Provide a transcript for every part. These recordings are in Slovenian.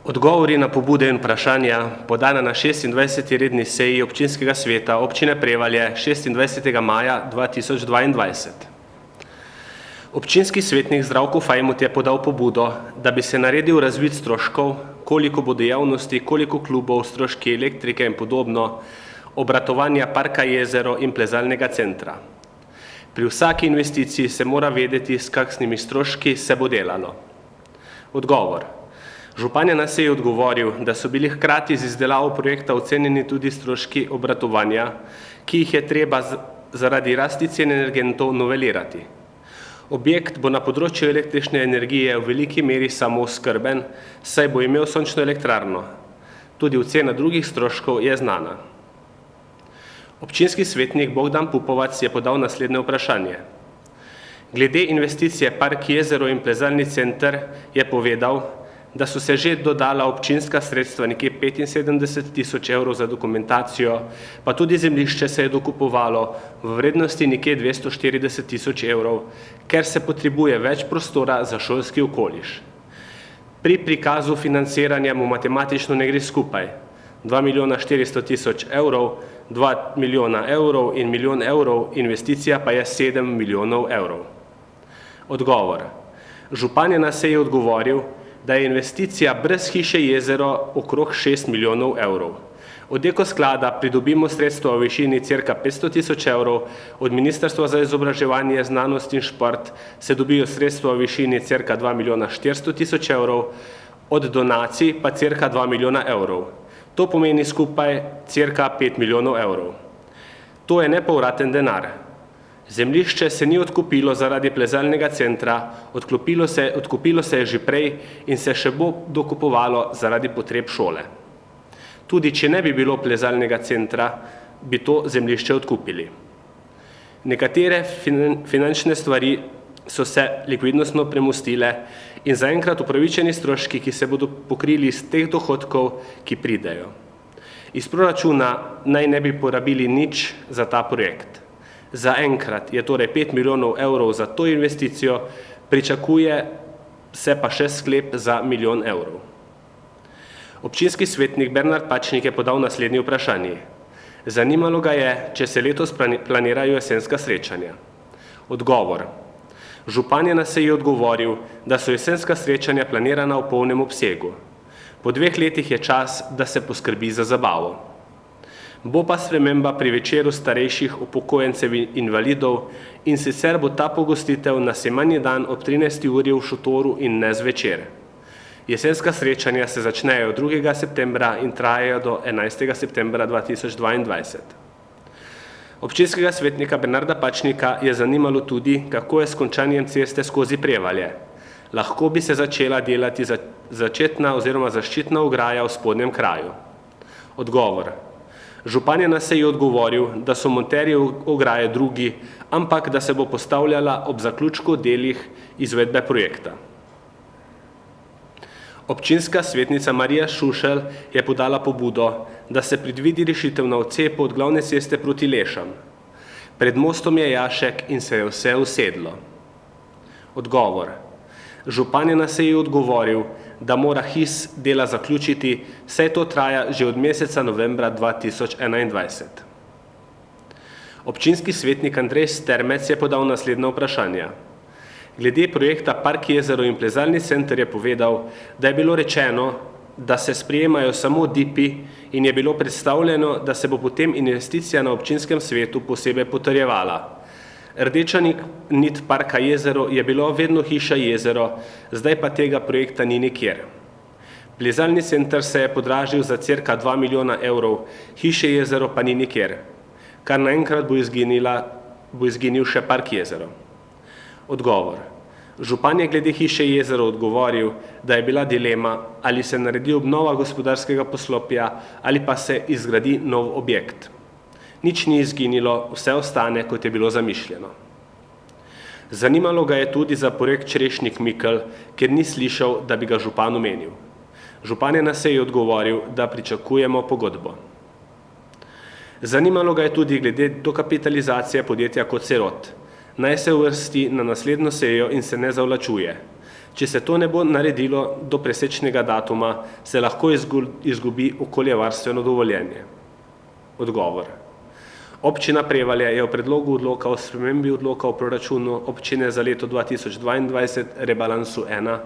Odgovori na pobude in vprašanja podana na 26. redni seji občinskega sveta občine Prevalje 26. maja 2022. Občinski svetnik Zdravko Fajmut je podal pobudo, da bi se naredil razvid stroškov, koliko bo dejavnosti, koliko klubov, stroški elektrike in podobno, obratovanja parka Jezero in plezalnega centra. Pri vsaki investiciji se mora vedeti, s kakšnimi stroški se bo delalo. Odgovor. Župan je na seji odgovoril, da so bili hkrati z izdelavo projekta ocenjeni tudi stroški obratovanja, ki jih je treba zaradi rasti cen energentov novelirati. Objekt bo na področju električne energije v veliki meri samooskrben, saj bo imel sončno elektrarno. Tudi ocena drugih stroškov je znana. Občinski svetnik Bogdan Pupovac je podal naslednje vprašanje. Glede investicije Park Jezero in plezalni center je povedal, da so se že dodala občinska sredstva nekje 75.000 evrov za dokumentacijo, pa tudi zemljišče se je dokupovalo v vrednosti nekje 240.000 evrov, ker se potrebuje več prostora za šolski okoliš. Pri prikazu financiranja mu matematično ne gre skupaj. 2.400.000 evrov, 2 milijona evrov in 1 milijon evrov, investicija pa je 7 milijonov evrov. Odgovor. Župan je na seji odgovoril, da je investicija brez hiše Jezero okrog 6 milijonov evrov. Od Ekosklada pridobimo sredstva v višini cirka 500.000 evrov, od Ministrstva za izobraževanje, znanost in šport se dobijo sredstva v višini cirka 2.400.000 evrov, od donacij pa cirka 2 milijona evrov. To pomeni skupaj cirka 5 milijonov evrov. To je nepovraten denar. Zemljišče se ni odkupilo zaradi plezalnega centra, odkupilo se je že prej in se še bo dokupovalo zaradi potreb šole. Tudi če ne bi bilo plezalnega centra, bi to zemljišče odkupili. Nekatere finančne stvari so se likvidnostno premostile in zaenkrat upravičeni stroški, ki se bodo pokrili iz teh dohodkov, ki pridejo. Iz proračuna naj ne bi porabili nič za ta projekt. Zaenkrat je torej 5 milijonov evrov za to investicijo, pričakuje se pa še sklep za 1 milijon evrov. Občinski svetnik Bernard Pačnik je podal naslednje vprašanje. Zanimalo ga je, če se letos planirajo jesenska srečanja. Odgovor. Župan je na seji odgovoril, da so jesenska srečanja planirana v polnem obsegu. Po 2 letih je čas, da se poskrbi za zabavo. Bo pa sprememba pri večeru starejših upokojencev in invalidov in sicer bo ta pogostitev na semanji dan ob 13. uri v šotoru in ne zvečer. Jesenska srečanja se začnejo 2. septembra in trajajo do 11. septembra 2022. Občinskega svetnika Bernarda Pačnika je zanimalo tudi, kako je s končanjem ceste skozi Prevalje. Lahko bi se začela delati začetna oziroma zaščitna ograja v spodnjem kraju. Odgovor. Župan je na seji odgovoril, da so monterji ograje drugi, ampak da se bo postavljala ob zaključku delih izvedbe projekta. Občinska svetnica Marija Šušelj je podala pobudo, da se predvidi rešitev na odcepu od glavne ceste proti Lešam. Pred mostom je jašek in se je vse usedlo. Odgovor. Župan je na seji odgovoril, da mora HIS dela zaključiti, saj to traja že od meseca novembra 2021. Občinski svetnik Andrej Stermec je podal naslednje vprašanje. Glede projekta Park Jezero in plezalni center je povedal, da je bilo rečeno, da se sprejemajo samo DIP-i in je bilo predstavljeno, da se bo potem investicija na občinskem svetu posebej potrjevala. Rdeča nit Parka Jezero je bilo vedno hiša Jezero, zdaj pa tega projekta ni nikjer. Plezalni center se je podražil za cirka 2 milijona evrov, hiše Jezero pa ni nikjer. Kar naenkrat bo izginil še Park Jezero. Odgovor. Župan je glede hiše Jezero odgovoril, da je bila dilema, ali se naredi obnova gospodarskega poslopja ali pa se izgradi nov objekt. Nič ni izginilo, vse ostane, kot je bilo zamišljeno. Zanimalo ga je tudi za projekt Črešnik Mikl, ker ni slišal, da bi ga župan omenil. Župan je na seji odgovoril, da pričakujemo pogodbo. Zanimalo ga je tudi glede dokapitalizacije podjetja Kocerot. naj se uvrsti na naslednjo sejo in se ne zavlačuje. Če se to ne bo naredilo do presečnega datuma, se lahko izgubi okoljevarstveno dovoljenje. Odgovor. Občina Prevalje je v predlogu odloka o spremembi odloka o proračunu občine za leto 2022 rebalansu 1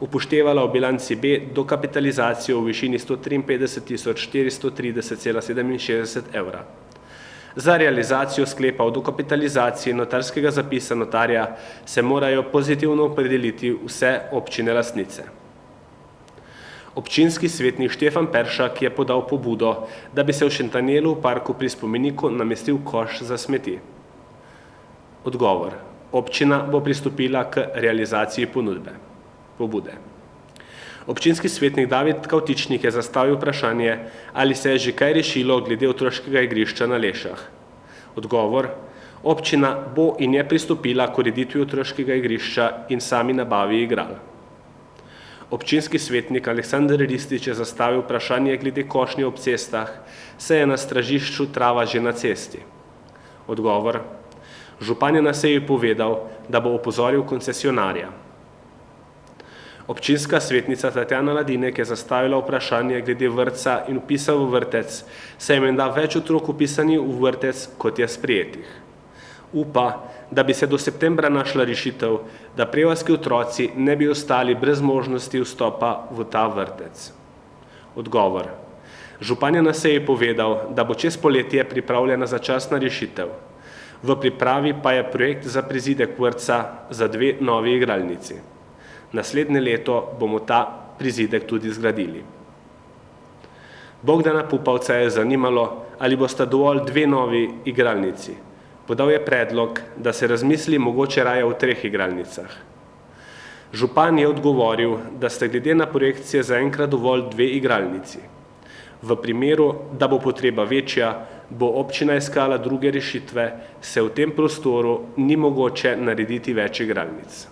upoštevala v bilanci B dokapitalizacijo v višini 153.430,67 evra. Za realizacijo sklepa o dokapitalizaciji notarskega zapisa notarja se morajo pozitivno opredeliti vse občine lastnice. Občinski svetnik Štefan Peršak je podal pobudo, da bi se v Šentanjelu v parku pri spomeniku namestil koš za smeti. Odgovor. Občina bo pristopila k realizaciji pobude. Občinski svetnik David Kavtičnik je zastavil vprašanje, ali se je že kaj rešilo glede otroškega igrišča na Lešah. Odgovor. Občina bo in je pristopila k ureditvi otroškega igrišča in sami nabavi igral. Občinski svetnik Aleksander Ristič je zastavil vprašanje glede košnje ob cestah, saj je na stražišču trava že na cesti. Odgovor. Župan je na seji povedal, da bo opozoril koncesionarja. Občinska svetnica Tatjana Ladinek je zastavila vprašanje glede vrtca in vpisa v vrtec, saj je menda več otrok vpisanih v vrtec, kot je sprejetih. Upa, da bi se do septembra našla rešitev, da prevaljski otroci ne bi ostali brez možnosti vstopa v ta vrtec. Odgovor. Župan je na seji povedal, da bo čez poletje pripravljena začasna rešitev. V pripravi pa je projekt za prizidek vrtca za 2 novi igralnici. Naslednje leto bomo ta prizidek tudi zgradili. Bogdana Pupavca je zanimalo, ali bosta dovolj 2 novi igralnici. Podal je predlog, da se razmisli mogoče raje o 3 igralnicah. Župan je odgovoril, da sta glede na projekcije zaenkrat dovolj 2 igralnici. V primeru, da bo potreba večja, bo občina iskala druge rešitve, se v tem prostoru ni mogoče narediti več igralnic.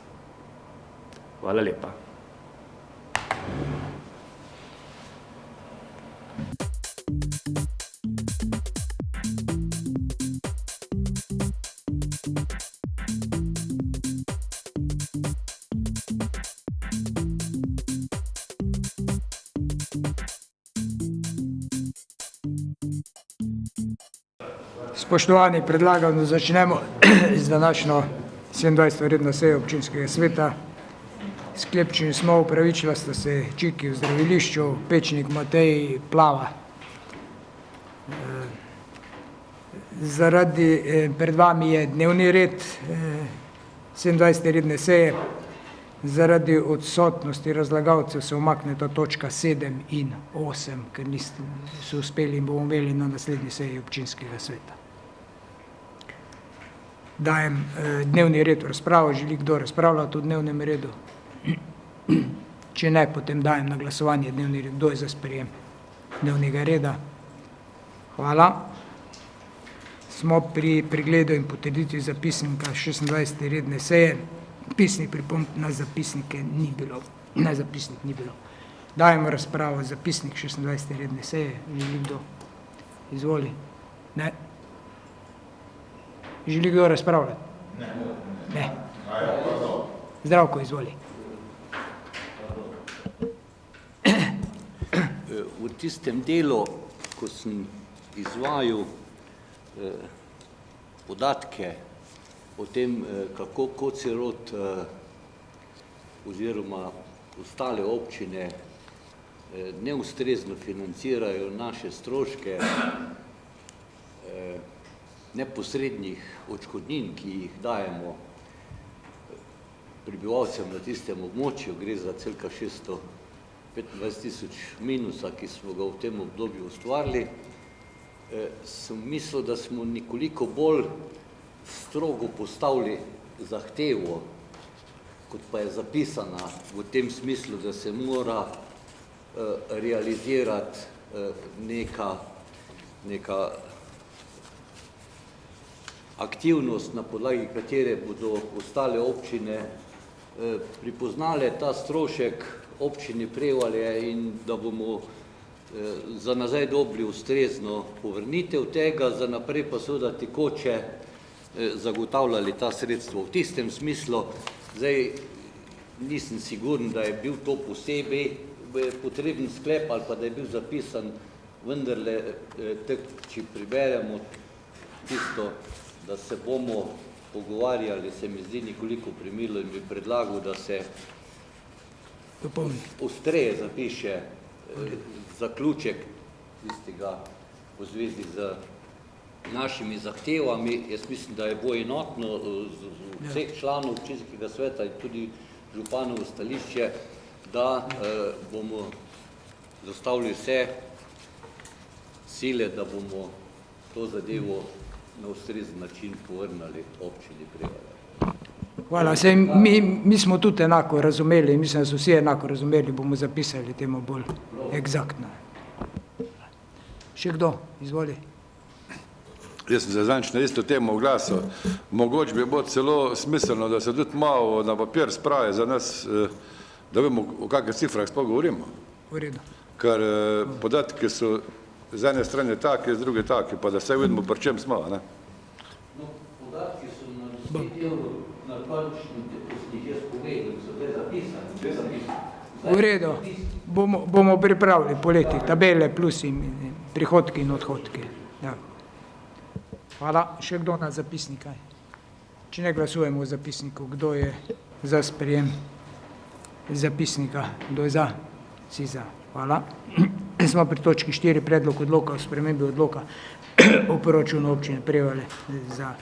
Hvala lepa. Spoštovani, predlagam, da začnemo z današnjo 27. redno sejo občinskega sveta. Sklepčeni smo, upravičila sta se Čiki v zdravilišču, Pečnik Matej Plava. Pred vami je dnevni red 27. redne seje. Zaradi odsotnosti razlagalcev se umakneta točka 7 in 8, ker so uspeli in bomo imeli na naslednji seji občinskega sveta. Dajem dnevni red v razpravo. Želi kdo razpravljati o dnevnem redu? Če ne, potem dajem na glasovanje dnevni red. Kdo je za sprejem dnevnega reda? Hvala. Smo pri pregledu in potrditvi zapisnika 26. redne seje. Pisnih pripomb na zapisnike ni bilo. Na zapisnik ni bilo. Dajemo razpravo zapisnik 26. redne seje. Želi kdo? Izvoli. Ne. Želi kdo razpravljati? Ne. Zdravko, izvoli. V tistem delu, ko sem izvajal podatke o tem, kako Kocerod oziroma ostale občine neustrezno financirajo naše stroške neposrednih odškodnin, ki jih dajemo prebivalcem na tistem območju, gre za cirka 625.000 minusa, ki smo ga v tem obdobju ustvarili, sem mislil, da smo nekoliko bolj strogo postavili zahtevo, kot pa je zapisana v tem smislu, da se mora realizirati neka aktivnost, na podlagi katere bodo ostale občine pripoznale ta strošek občini Prevalje in da bomo za nazaj dobili ustrezno povrnitev tega, za naprej pa seveda tekoče zagotavljali ta sredstva. V tistem smislu, zdaj nisem siguren, da je bil to posebej potreben sklep ali pa da je bil zapisan, vendarle, če priberemo tisto, da se bomo pogovarjali, se mi zdi nekoliko premilo in bi predlagal, da se ostreje zapiše zaključek tistega v zvezi z našimi zahtevami. Jaz mislim, da je bo enotno vseh članov občinskega sveta in tudi županovo stališče, da bomo zastavili vse sile, da bomo to zadevo na ustrezen način povrnili občini Prevalje. Hvala. Sej, mi smo tudi enako razumeli, mislim, da so vsi enako razumeli, bomo zapisali temu bolj egzaktno. Še kdo? Izvoli. Jaz sem se zadnjič na isto temo oglasil. Mogoče bi bilo celo smiselno, da se tudi malo na papir spravi za nas, da vemo, o kakih cifrah sploh govorimo. V redu. Ker podatki so z ene strane take, z druge take, pa da vse vidimo, pri čem smo, ne? No, podatki so na 10 evrov na končni, ko sem jih jaz povedal, so te zapisani. V redu. Bomo pripravili poleti tabele, plusi, prihodki in odhodki. Ja. Hvala. Še kdo na zapisnika? Če ne glasujemo o zapisniku, kdo je za sprejem zapisnika? Kdo je za? Si za. Hvala. Smo pri točki 4, predlog odloka o spremembi odloka o proračunu občine Prevalje za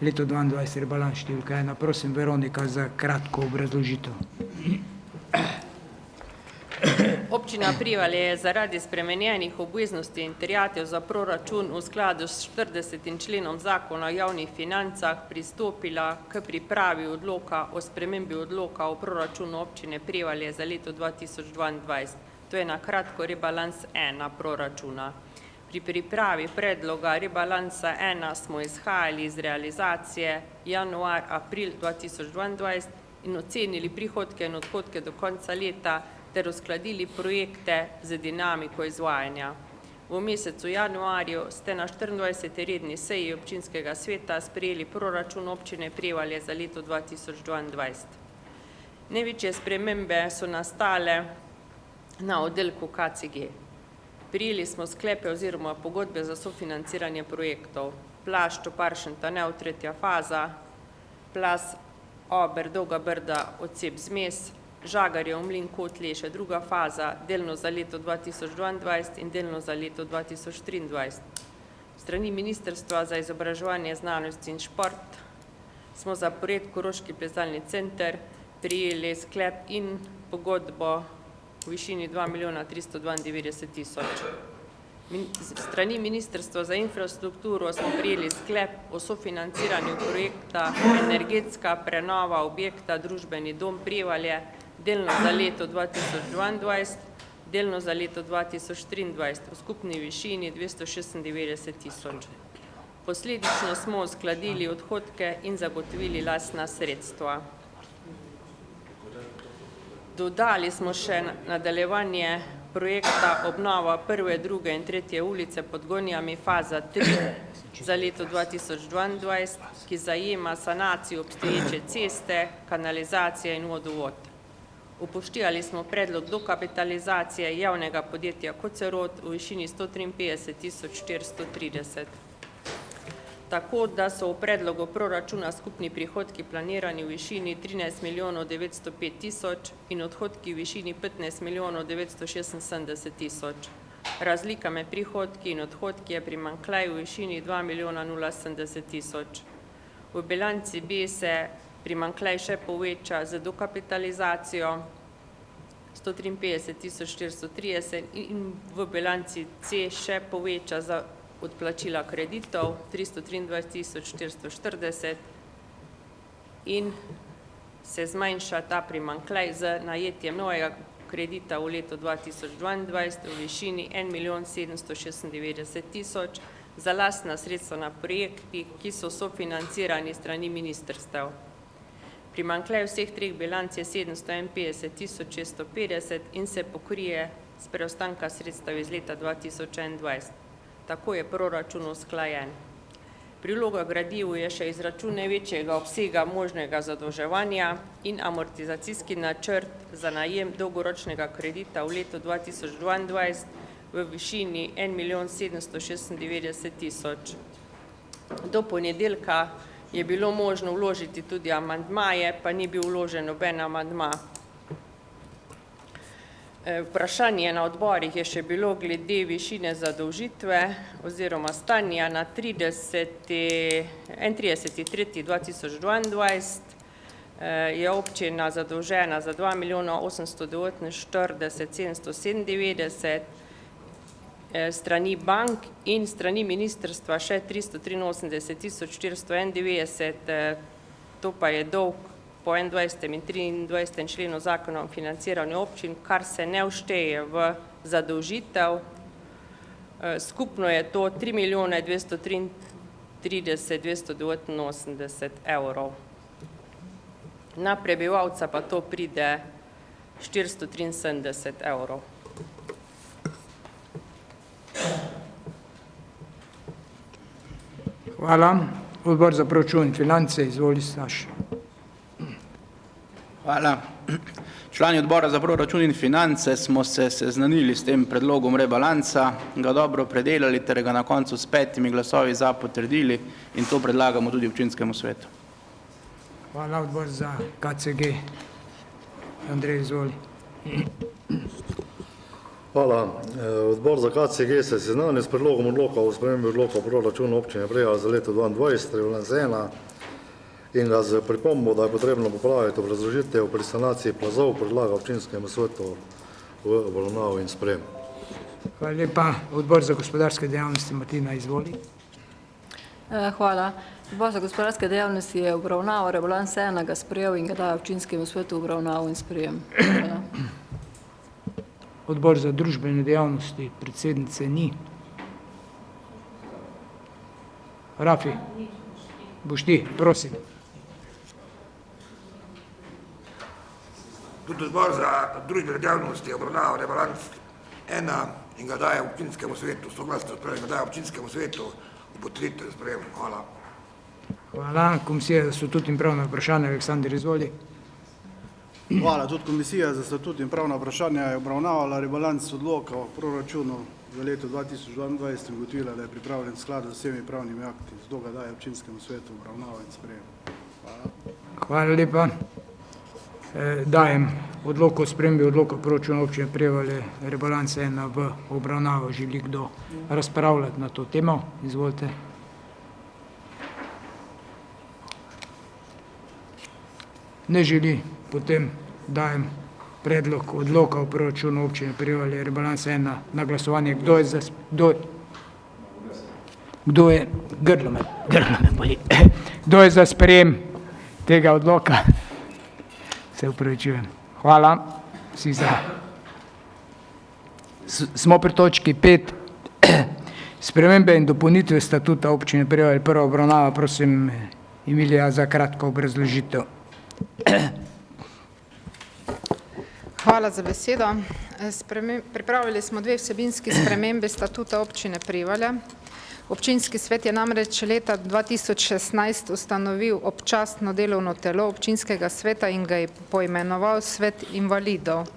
leto 2022, rebalans številka 1. Prosim, Veronika, za kratko obrazložitev. Občina Prevalje je zaradi spremenjenih obveznosti in terjatev za proračun v skladu s 40. členom Zakona o javnih financah pristopila k pripravi odloka o spremembi odloka o proračunu občine Prevalje za leto 2022. To je na kratko rebalans 1 proračuna. Pri pripravi predloga rebalansa 1 smo izhajali iz realizacije januar-april 2022 in ocenili prihodke in odhodke do konca leta ter uskladili projekte z dinamiko izvajanja. V mesecu januarju ste na 24. redni seji občinskega sveta sprejeli proračun občine Prevalje za leto 2022. Največje spremembe so nastale na oddelku KCG. Prijeli smo sklepe oziroma pogodbe za sofinanciranje projektov. Plaž Čoparšen-Tanev, 3. faza, Plaz Ober, Dolga Brda, odsep Zmes, Žagarjev Mlin Kotleše, 2. faza, delno za leto 2022 in delno za leto 2023. Strani Ministrstva za izobraževanje, znanost in šport smo za projekt Koroški plezalni center prijeli sklep in pogodbo v višini 2.392.000. Strani Ministrstva za infrastrukturo smo prijeli sklep o sofinanciranju projekta Energetska prenova objekta Družbeni dom Prevalje, delno za leto 2022, delno za leto 2023, v skupni višini 296.000. Posledično smo uskladili odhodke in zagotovili lastna sredstva. Dodali smo še nadaljevanje projekta obnova 1., 2. in 3. ulice pod Gonjami, faza 3 za leto 2022, ki zajema sanacijo obstoječe ceste, kanalizacije in vodovod. Upoštevali smo predlog dokapitalizacije javnega podjetja Kocerod v višini 153.430. Tako da so v predlogu proračuna skupni prihodki planirani v višini 13.905.000 in odhodki v višini 15.976.000. Razlika med prihodki in odhodki je primanjkljaj v višini 2.070.000. V bilanci B se primanjkljaj še poveča z dokapitalizacijo 153.430 in v bilanci C še poveča za odplačila kreditov 323.440 in se zmanjša ta primanjkljaj z najetjem novega kredita v letu 2022 v višini 1.796.000 za lastna sredstva na projekti, ki so sofinancirani strani ministrstev. Primanjkljaj vseh treh bilanc je 751.650 in se pokrije s preostanka sredstev iz leta 2021. Tako je proračun usklajen. Priloga gradivu je še izračun največjega obsega možnega zadolževanja in amortizacijski načrt za najem dolgoročnega kredita v letu 2022 v višini 1.796.000. Do ponedeljka je bilo možno vložiti tudi amandmaje, pa ni bil vložen noben amandma. Vprašanje na odborih je še bilo glede višine zadolžitve oziroma stanja na 31.3.2022 je občina zadolžena za 2.849.797 strani bank in strani ministrstva še 383.491, to pa je dolg po 21. in 23. členu zakona o financiranju občin, kar se ne všteje v zadolžitev. Skupno je to 3.233.289 evrov. Na prebivalca pa to pride 473 evrov. Hvala. Odbor za proračun in finance, izvoli Staš. Hvala. Člani odbora za proračun in finance smo se seznanili s tem predlogom rebalansa, ga dobro predelali ter ga na koncu s 5 glasovi za potrdili in to predlagamo tudi občinskemu svetu. Hvala. Odbor za KCG. Andrej, izvoli. Hvala. Odbor za KCG se je seznanil s predlogom odloka o spremembi odloka o proračunu občine Prevalje za leto 2022, rebalans 1, in ga z pripombo, da je potrebno popraviti obrazložitev pri sanaciji plazov, predlaga občinskemu svetu v obravnavo in sprejem. Hvala lepa. Odbor za gospodarske dejavnosti, Martina, izvoli. Hvala. Odbor za gospodarske dejavnosti je obravnaval rebalans 1, ga sprejel in ga daje občinskemu svetu obravnavo in sprejem. Hvala. Odbor za družbene dejavnosti, predsednice ni. Rafi, boš ti, prosim. Tudi odbor za družbene dejavnosti je obravnaval rebalans 1 in ga daje občinskemu svetu, soglasno sprejem, ga daje občinskemu svetu v potrditev sprejem. Hvala. Hvala. Komisija za statut in pravna vprašanja, Aleksandar, izvoli. Hvala. Tudi Komisija za statut in pravna vprašanja je obravnavala rebalans odloka o proračunu za leto 2022 in ugotovila, da je pripravljen v skladu z vsemi pravnimi akti, zato ga daje občinskemu svetu obravnavo in sprejem. Hvala. Hvala lepa. Dajem odlok o spremembi odloka proračuna občine Prevalje, rebalans 1 v obravnavo. Želi kdo razpravljati na to temo? Izvolite. Ne želi, potem dajem predlog odloka o proračunu občine Prevalje, rebalans 1 na glasovanje. Kdo je za... Grlo me boli. Kdo je za sprejem tega odloka? Se upravičujem. Hvala. Vsi za. Smo pri točki 5. Spremembe in dopolnitve statuta občine Prevalje, prva obravnava. Prosim, Emilija, za kratko obrazložitev. Hvala za besedo. Pripravili smo dve vsebinski spremembe statuta občine Prevalje. Občinski svet je namreč leta 2016 ustanovil občasno delovno telo občinskega sveta in ga je poimenoval Svet invalidov.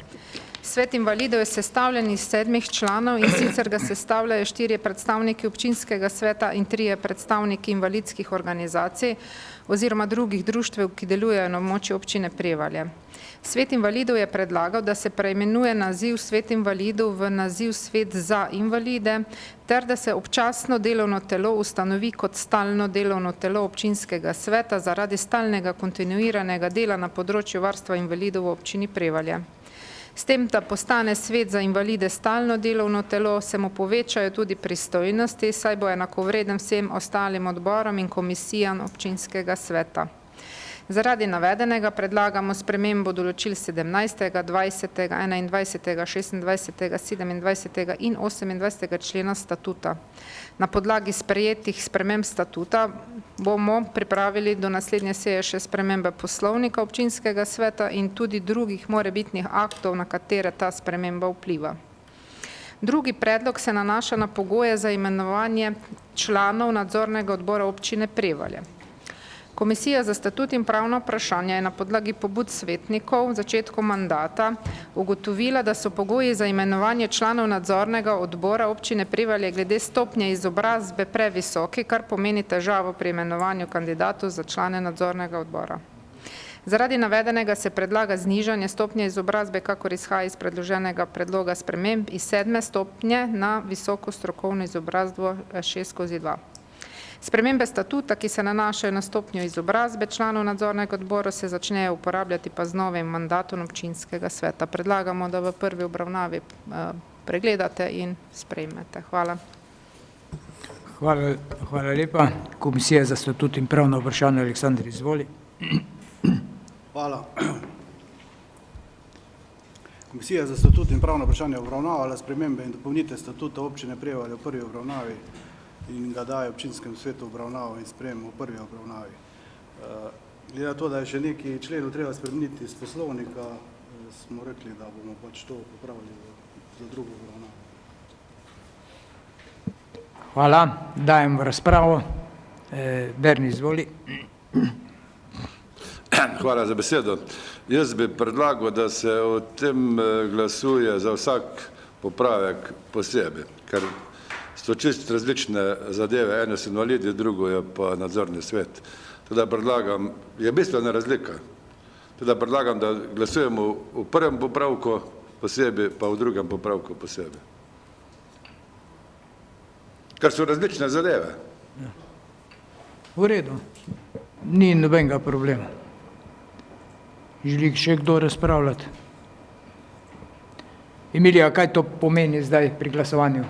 Svet invalidov je sestavljen iz 7 članov in sicer ga sestavljajo 4 predstavniki občinskega sveta in 3 predstavniki invalidskih organizacij oziroma drugih društev, ki delujejo na območju občine Prevalje. Svet invalidov je predlagal, da se preimenuje naziv Svet invalidov v naziv Svet za invalide ter da se občasno delovno telo ustanovi kot stalno delovno telo občinskega sveta zaradi stalnega kontinuiranega dela na področju varstva invalidov v občini Prevalje. S tem, da postane Svet za invalide stalno delovno telo, se mu povečajo tudi pristojnosti, saj bo enakovreden vsem ostalim odborom in komisijam občinskega sveta. Zaradi navedenega predlagamo spremembo določil 17., 20., 21., 26., 27. in 28. člena statuta. Na podlagi sprejetih sprememb statuta bomo pripravili do naslednje seje še spremembe poslovnika občinskega sveta in tudi drugih morebitnih aktov, na katere ta sprememba vpliva. Drugi predlog se nanaša na pogoje za imenovanje članov nadzornega odbora občine Prevalje. Komisija za statut in pravna vprašanja je na podlagi pobud svetnikov v začetku mandata ugotovila, da so pogoji za imenovanje članov nadzornega odbora občine Prevalje glede stopnje izobrazbe previsoki, kar pomeni težavo pri imenovanju kandidatov za člane nadzornega odbora. Zaradi navedenega se predlaga znižanje stopnje izobrazbe, kakor izhaja iz predloženega predloga sprememb iz 7. stopnje na visoko strokovno izobrazbo 6/2. Spremembe statuta, ki se nanašajo na stopnjo izobrazbe članov nadzornega odbora, se začnejo uporabljati pa z novim mandatom občinskega sveta. Predlagamo, da v prvi obravnavi pregledate in sprejmete. Hvala. Hvala lepa. Komisija za statut in pravno vprašanje, Aleksandar, izvoli. Hvala. Komisija za statut in pravno vprašanje obravnavala spremembe in dopolnitve statuta občine Prevalje v prvi obravnavi in ga daje občinskemu svetu obravnavo in sprejem v prvi obravnavi. Glede na to, da je še nekaj členov treba spremeniti iz poslovnika, smo rekli, da bomo pač to popravili za drugo obravnavo. Hvala. Dajem v razpravo. Berni, izvoli. Hvala za besedo. Jaz bi predlagal, da se o tem glasuje za vsak popravek posebej, ker so čisto različne zadeve, eno so invalidi, drugo je pa nadzorni svet. Teda predlagam, je bistvena razlika, teda predlagam, da glasujemo v prvem popravku posebej, pa v drugem popravku posebej. Ker so različne zadeve. V redu. Ni nobenega problema. Želi še kdo razpravljati? Emilija, kaj to pomeni zdaj pri glasovanju?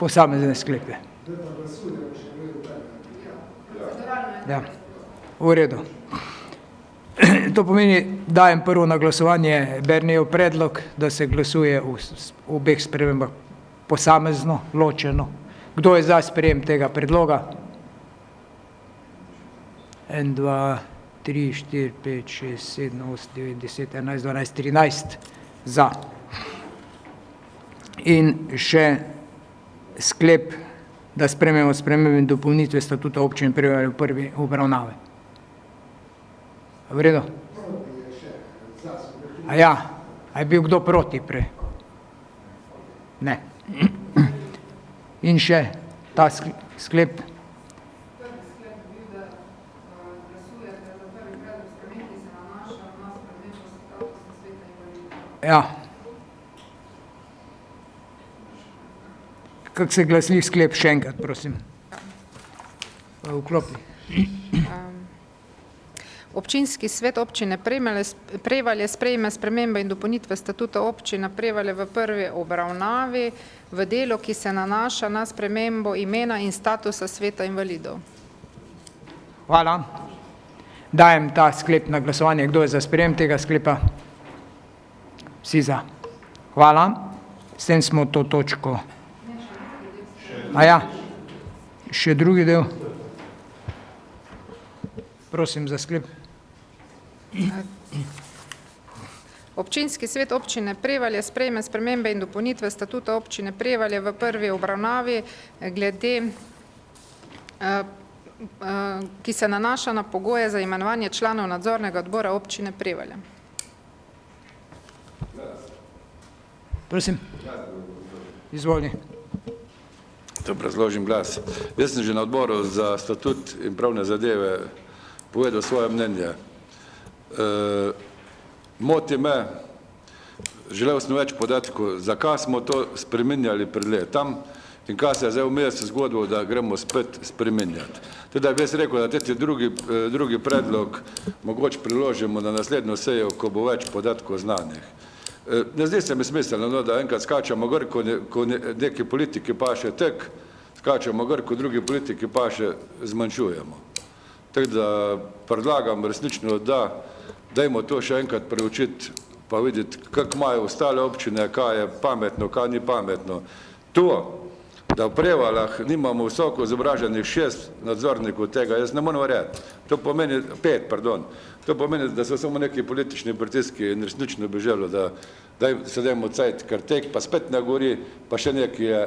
Posamezne sklepe. Ja, v redu. To pomeni, dajem prvo na glasovanje Bernijev predlog, da se glasuje v obeh spremembah posamezno, ločeno. Kdo je za sprejem tega predloga? 1, 2, 3, 4, 5, 6, 7, 8, 9, 10, 11, 12, 13 za. In še sklep, da sprejmemo spremembe in dopolnitve statuta občine Prevalje v prvi obravnavi. V redu? A ja, a je bil kdo proti prej? Ne. In še ta sklep. Ja. Kako se glasi sklep še enkrat, prosim? Vklopi. Občinski svet občine Prevalje sprejme spremembe in dopolnitve statuta občine Prevalje v prvi obravnavi v delu, ki se nanaša na spremembo imena in statusa sveta invalidov. Hvala. Dajem ta sklep na glasovanje. Kdo je za sprejem tega sklepa? Vsi za. Hvala. S tem smo to točko. A ja, še drugi del. Prosim za sklep. Občinski svet občine Prevalje sprejme spremembe in dopolnitve statuta občine Prevalje v prvi obravnavi glede, ki se nanaša na pogoje za imenovanje članov nadzornega odbora občine Prevalje. Prosim. Izvoli. Da obrazložim glas. Jaz sem že na odboru za statut in pravne zadeve povedal svoje mnenje. Moti me, želel sem več podatkov, zakaj smo to spreminjali pred letom in kaj se je zdaj vmes zgodilo, da gremo spet spreminjati. Teda bi jaz rekel, da teti drugi predlog mogoče priložimo na naslednjo sejo, ko bo več podatkov znanih. Ne zdi se mi smiselno, da enkrat skačemo gor, ko neki politiki paše tek, skačemo gor, ko drugi politiki paše zmanjšujemo. Tako da predlagam resnično, da dajmo to še enkrat preučiti, pa videti, kako imajo ostale občine, kaj je pametno, kaj ni pametno. To, da v Prevaljah nimamo visoko izobraženih 6 nadzornikov tega, jaz ne morem verjeti. To pomeni, 5, pardon. To pomeni, da so samo neki politični pritiski in resnično bi želel, da se dajmo cajt kartek, pa spet ne gori, pa še nekaj je,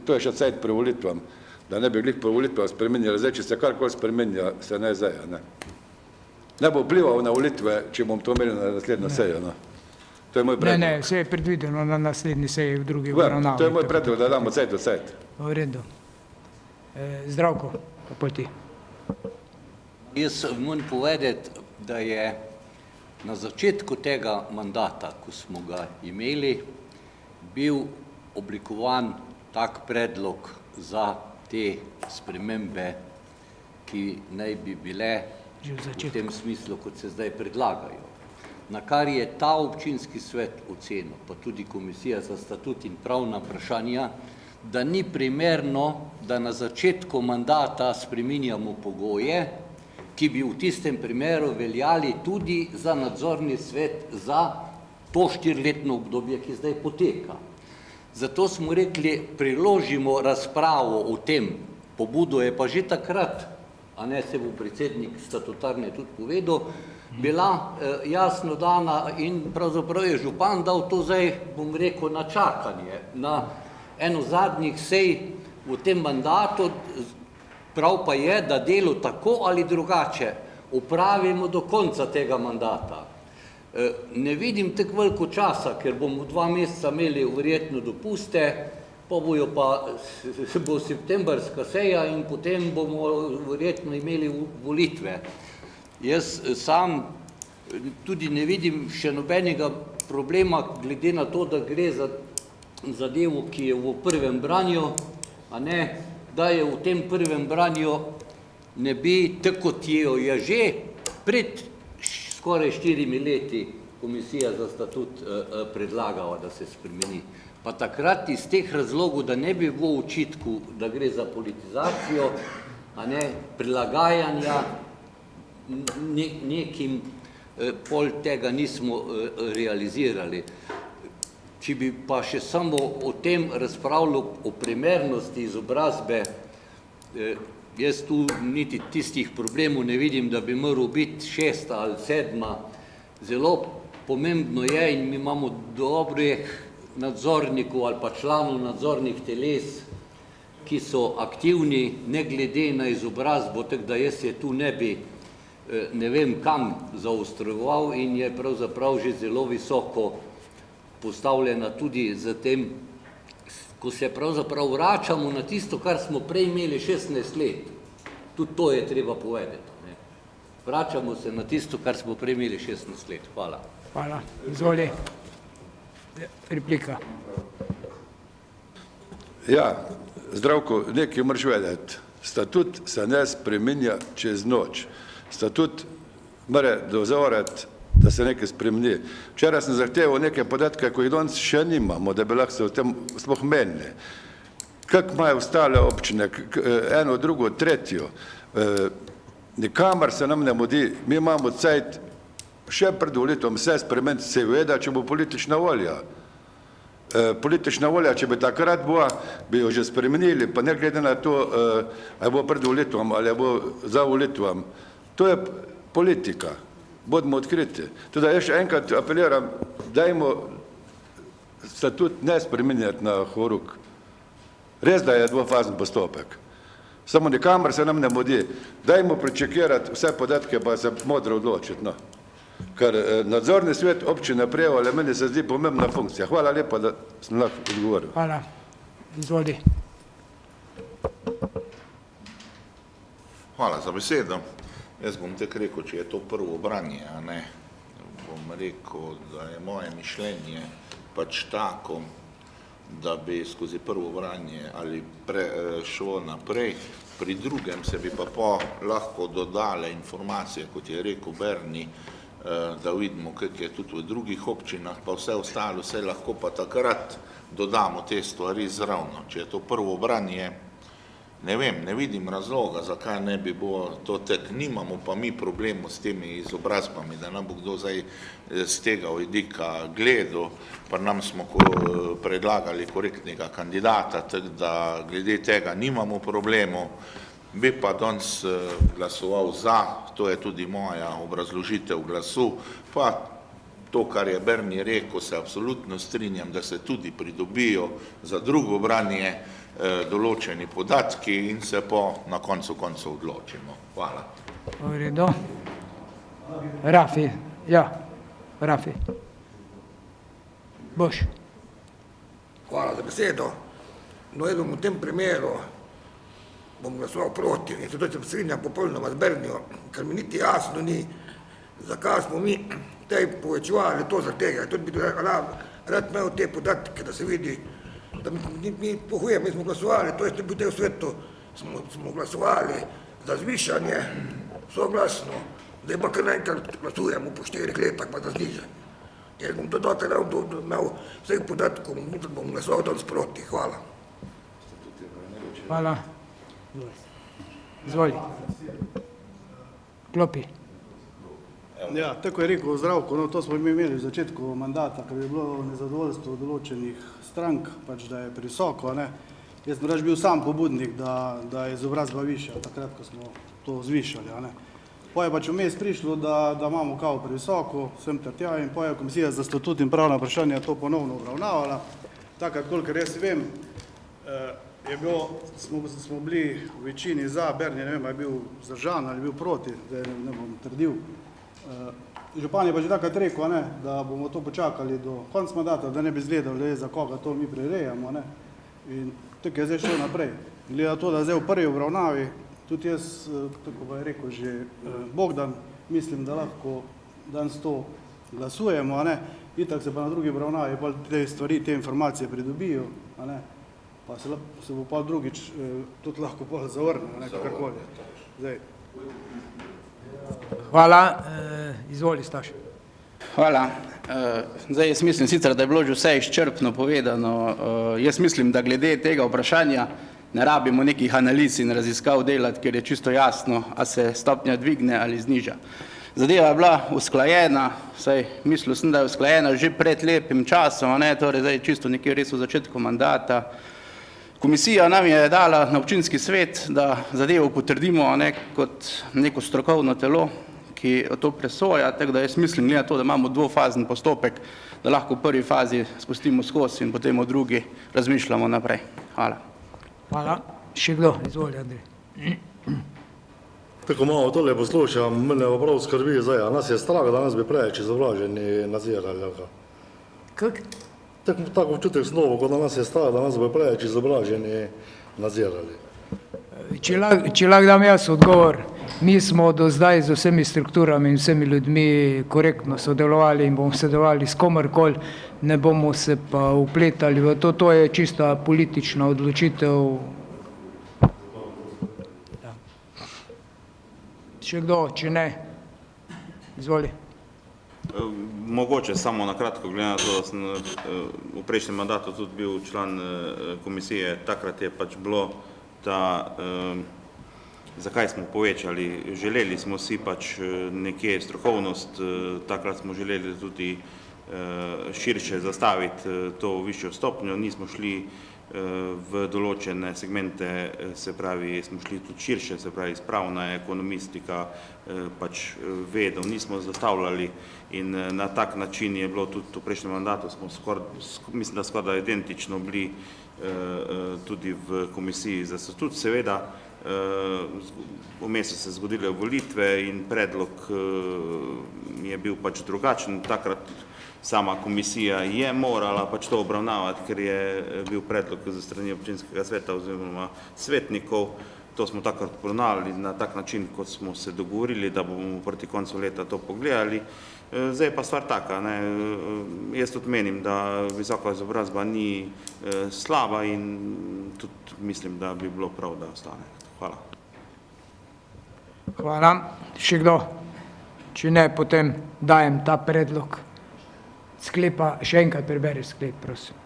to je še cajt pri volitvam, da ne bi glih pri volitvam spremenjali. Zdaj, če se karkoli spremenja, se ne zdaj, ne. Ne bo vplival na volitve, če bom to imeli na naslednjo sejo, no. To je moj predlog. Ne, vse je predvideno na naslednji seji v drugi Vem, obravnavi. to je moj predlog, da damo cajt v cajt. V redu. Zdravko, pa poti. Jaz moram povedati, da je na začetku tega mandata, ko smo ga imeli, bil oblikovan tak predlog za te spremembe, ki naj bi bile v tem smislu, kot se zdaj predlagajo. Na kar je ta občinski svet ocenil, pa tudi Komisija za statut in pravna vprašanja, da ni primerno, da na začetku mandata spreminjamo pogoje, ki bi v tistem primeru veljali tudi za nadzorni svet za to 4-letno obdobje, ki zdaj poteka. Zato smo rekli, priložimo razpravo o tem, pobudo je pa že takrat, a ne se bo predsednik statutarne tudi povedal, bila jasno dana in pravzaprav je župan dal to zdaj, bom rekel, na čakanje, na eno zadnjih sej v tem mandatu. Prav pa je, da delo tako ali drugače opravimo do konca tega mandata. Ne vidim tako veliko časa, ker bomo 2 meseca imeli verjetno dopuste, pa bo septembrska seja in potem bomo verjetno imeli volitve. Jaz sam tudi ne vidim še nobenega problema, glede na to, da gre za zadevo, ki je v prvem branju, a ne, da je v tem prvem branju ne bi, tako kot je že pred skoraj 4 leti Komisija za statut predlagala, da se spremeni. Pa takrat iz teh razlogov, da ne bi bilo očitku, da gre za politizacijo, a ne, prilagajanja nekim, pol tega nismo realizirali. Če bi pa še samo o tem razpravljal, o primernosti izobrazbe, jaz tu niti tistih problemov ne vidim, da bi moral biti 6. ali 7. Zelo pomembno je in mi imamo dobrih nadzornikov ali pa članov nadzornih teles, ki so aktivni, ne glede na izobrazbo, tako da jaz je tu ne bi, ne vem kam zaostroval in je pravzaprav že zelo visoko postavljena tudi z tem, ko se pravzaprav vračamo na tisto, kar smo prej imeli 16 let. Tudi to je treba povedati. Ne. Vračamo se na tisto, kar smo prej imeli 16 let. Hvala. Hvala. Izvoli. Replika. Ja, Zdravko, nekaj moraš vedeti. Statut se ne spreminja čez noč. Statut mora dozorati, da se nekaj spremeni. Včeraj sem zahteval neke podatke, ko jih danes še nimamo, da bi lahko se o tem sploh menili. Kako imajo ostale občine, eno, drugo, tretjo. Nikamor se nam ne mudi. Mi imamo cajt še pred volitvom vse spremeniti, seveda, če bo politična volja. Politična volja, če bi takrat bila, bi jo že spremenili, pa ne glede na to, ali bo pred volitvom ali bo za volitvom. To je politika. Bodimo odkriti. Teda jaz še enkrat apeliram, dajmo statut ne spreminjati na horuk. Res, da je dvofazen postopek. Samo nikamor se nam ne mudi. Dajmo pričekirati vse podatke, pa se modro odločiti. No. Ker nadzorni svet občine Prevalje meni se zdi pomembna funkcija. Hvala lepa, da sem lahko odgovoril. Hvala. Izvoli. Hvala za besedo. Jaz bom tako rekel, če je to prvo branje, a ne, bom rekel, da je moje mišljenje pač tako, da bi skozi prvo branje ali šlo naprej, pri drugem se bi pa lahko dodale informacije, kot je rekel Berni, da vidimo, kako je tudi v drugih občinah, pa vse ostalo, vse lahko pa takrat dodamo te stvari zravno. Če je to prvo branje, Ne vem, ne vidim razloga, zakaj ne bi bilo to tek. Nimamo pa mi problemov s temi izobrazbami, da nam bo kdo zdaj z tega vidika gledal, pa nam smo predlagali korektnega kandidata, tako da glede tega nimamo problemov. Bi pa danes glasoval za, to je tudi moja obrazložitev glasu, pa to, kar je Berni rekel, se absolutno strinjam, da se tudi pridobijo za drugo branje določeni podatki in se po na koncu odločimo. Hvala. V redu. Rafi, ja, Rafi. Boš. Hvala za besedo. No, jaz bom v tem primeru bom glasoval proti in se tudi strinjam popolnoma z Bernijo, ker mi niti jasno ni, zakaj smo mi tej povečevali to za tega. Tudi bi rad imel te podatke, da se vidi, da mi pohujemo, mi smo glasovali, to je v tem svetu, smo glasovali za zvišanje soglasno, zdaj pa kar naenkrat glasujemo po 4 letih pa za znižanje. Jaz bom to dokaj imel vseh podatkov, bom glasoval danes proti. Hvala. Hvala. Izvoli. Klopi. Ja, tako je rekel Zdravko, no, to smo imeli v začetku mandata, ker je bilo nezadovoljstvo določenih strank, pač da je prisoko, ne. Jaz sem bil sam pobudnik, da je izobrazba višja, takrat, ko smo to zvišali, ne. Potem je pač vmes prišlo, da imamo kao previsoko, sem ter tja in potem je Komisija za statut in pravna vprašanja to ponovno obravnavala. Takrat, kolikor jaz vem, smo bili v večini za, Berni, ne vem, je bil vzdržan ali bil proti, zdaj ne bom trdil. Župan je pa že takrat rekel, ne, da bomo to počakali do konca mandata, da ne bi izgledalo, da je za koga to mi prirejamo, ne. In tako je zdaj šlo naprej. Glede to, da zdaj v prvi obravnavi, tudi jaz, tako pa je rekel že Bogdan, mislim, da lahko danes to glasujemo, ne. Itak se pa na drugi obravnavi pa te stvari, te informacije pridobijo, ne. Pa se bo pa drugič tudi lahko pol zavrnil, ne, kakorkoli. Zdaj. Hvala. Izvoli, Staš. Hvala. Zdaj, jaz mislim sicer, da je bilo že vse izčrpno povedano. Jaz mislim, da glede tega vprašanja ne rabimo nekih analiz in raziskav delati, ker je čisto jasno, a se stopnja dvigne ali zniža. Zadeva je bila usklajena, saj mislil sem, da je usklajena že pred lepim časom, ne, torej zdaj čisto nekje res v začetku mandata. Komisija nam je dala na občinski svet, da zadevo potrdimo, ne, kot neko strokovno telo, ki to presoja, tako da jaz mislim, glede na to, da imamo dvofazen postopek, da lahko v prvi fazi spustimo skozi in potem v drugi razmišljamo naprej. Hvala. Hvala. Še kdo? Izvoli, Andrej. Tako malo tole poslušam, mene pa prav skrbi zdaj, a nas je strah, da nas bi preveč izobraženi nadzirali, ali kaj? Kak? Tako občutek snovo, kot da nas je strah, da nas bi preveč izobraženi nadzirali. Če lahko dam jaz odgovor, mi smo do zdaj z vsemi strukturami in vsemi ljudmi korektno sodelovali in bomo sodelovali s komarkoli, ne bomo se pa vpletali v to, to je čista politična odločitev. Še kdo, če ne? Izvoli. Mogoče samo na kratko, glede na to, da sem v prejšnjem mandatu tudi bil član komisije, takrat je pač bilo, da zakaj smo povečali, želeli smo si pač nekje strokovnost, takrat smo želeli tudi širše zastaviti to višjo stopnjo, nismo šli v določene segmente, se pravi, smo šli tudi širše, se pravi, spravna ekonomistika, pač vedov nismo zastavljali in na tak način je bilo tudi v prejšnjem mandatu, smo mislim, da skoraj identično bili tudi v komisiji za statut, seveda, vmes so se zgodile volitve in predlog je bil pač drugačen, takrat sama komisija je morala pač to obravnavati, ker je bil predlog za strani občinskega sveta oziroma svetnikov. To smo takrat obravnavali na tak način, kot smo se dogovorili, da bomo proti koncu leta to pogledali. Zdaj pa stvar taka, ne, jaz tudi menim, da visoka izobrazba ni slaba in tudi mislim, da bi bilo prav, da ostane. Hvala. Hvala. Še kdo? Če ne, potem dajem ta predlog sklepa, še enkrat preberi sklep, prosim.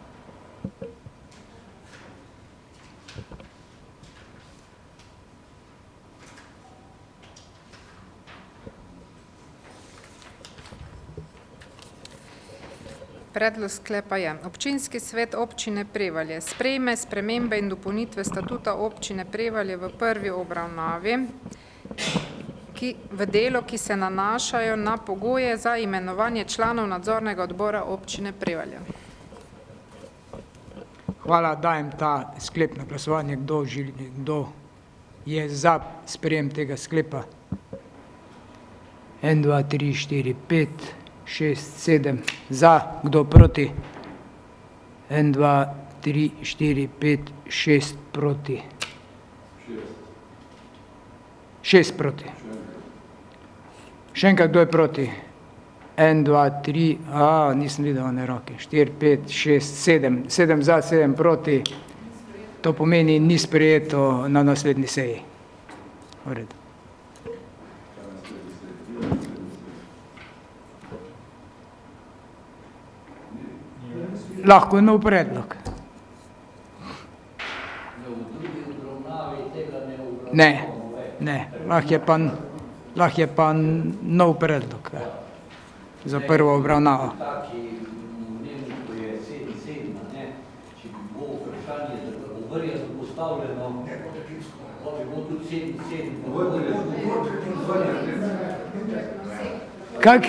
Predlog sklepa je: Občinski svet občine Prevalje sprejme spremembe in dopolnitve statuta občine Prevalje v prvi obravnavi v delu, ki se nanašajo na pogoje za imenovanje članov nadzornega odbora občine Prevalje. Hvala, dajem ta sklep na glasovanje. Kdo je za sprejem tega sklepa? 1, 2, 3, 4, 5, 6, 7 za, kdo proti? 1, 2, 3, 4, 5, 6 proti. 6 proti. Še enkrat, kdo je proti? 1, 2, 3, nisem videl one roke. 4, 5, 6, 7. 7 za, 7 proti. To pomeni, ni sprejeto na naslednji seji. V redu. Lahko nov predlog. Ne, lahko je pa nov predlog za prvo obravnavo. Kak?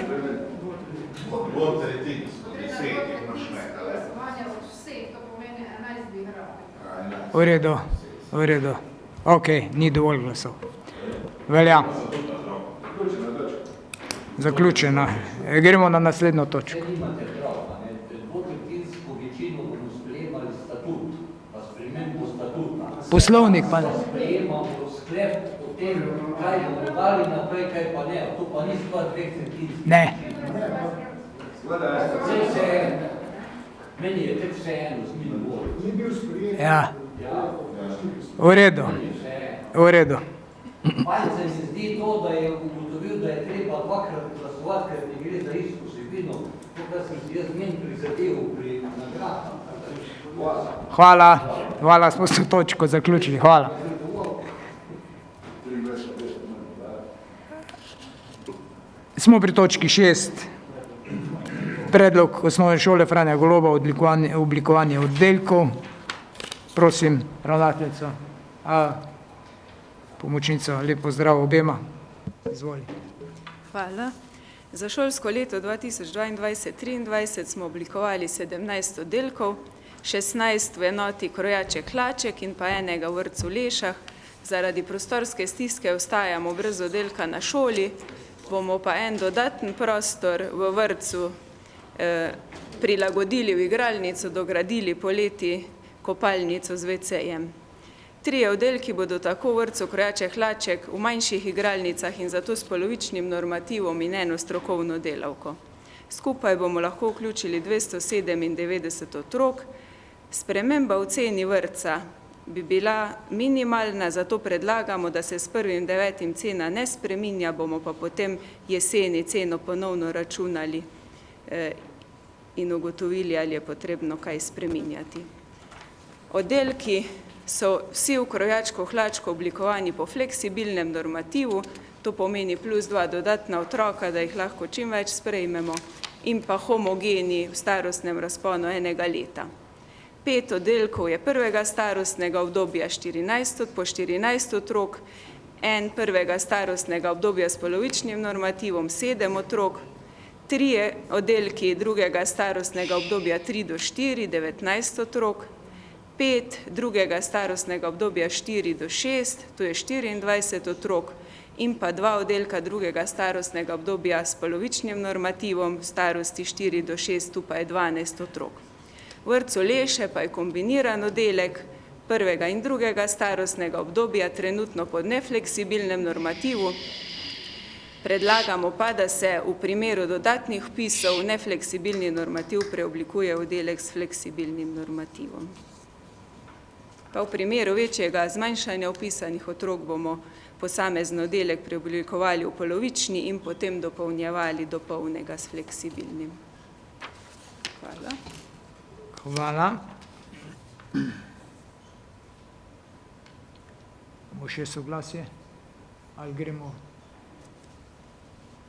V redu. Ok, ni dovolj glasov. Velja. Zaključeno. Gremo na naslednjo točko. Poslovnik pa ne. Ne. Ja. V redu. Malce se zdi to, da je ugotovil, da je treba dvakrat glasovati, ker ne gre za isto vsebino, to, kar sem si jaz meni prizadeval pri nagradah. Hvala, smo se točko zaključili. Hvala. Smo pri točki 6. Predlog osnovne šole Franja Goloba, oblikovanje oddelkov. Prosim, ravnateljico, pomočnico, lep pozdrav obema. Izvoli. Hvala. Za šolsko leto 2022-2023 smo oblikovali 17 oddelkov, 16 v enoti Krojaček-Laček in pa enega v vrtcu Lešah. Zaradi prostorske stiske ostajamo brez oddelka na šoli, bomo pa en dodaten prostor v vrtcu prilagodili v igralnico, dogradili poleti kopalnico z WC-jem. 3 oddelki bodo tako v vrtcu Krojaček-Laček v manjših igralnicah in zato s polovičnim normativom in eno strokovno delavko. Skupaj bomo lahko vključili 297 otrok. Sprememba v ceni vrtca bi bila minimalna, zato predlagamo, da se s 1.9. cena ne spreminja, bomo pa potem jeseni ceno ponovno računali in ugotovili, ali je potrebno kaj spreminjati. Oddelki so vsi v Krojačko-Hlačko oblikovani po fleksibilnem normativu, to pomeni plus 2 dodatna otroka, da jih lahko čim več sprejmemo, in pa homogeni v starostnem razponu enega leta. 5 oddelkov je prvega starostnega obdobja po 14 otrok, en prvega starostnega obdobja s polovičnim normativom 7 otrok, 3 oddelki drugega starostnega obdobja 3 do 4, 19 otrok, 5 drugega starostnega obdobja 4 do 6, to je 24 otrok, in pa 2 oddelka drugega starostnega obdobja s polovičnim normativom starosti 4 do 6, tu pa je 12 otrok. V vrtcu Leše pa je kombiniran oddelek prvega in drugega starostnega obdobja, trenutno pod nefleksibilnem normativu. Predlagamo pa, da se v primeru dodatnih vpisov nefleksibilni normativ preoblikuje v oddelek s fleksibilnim normativom. Pa v primeru večjega zmanjšanja vpisanih otrok bomo posamezni oddelek preoblikovali v polovični in potem dopolnjevali do polnega s fleksibilnim. Hvala. Hvala. Bomo še soglasje? Ali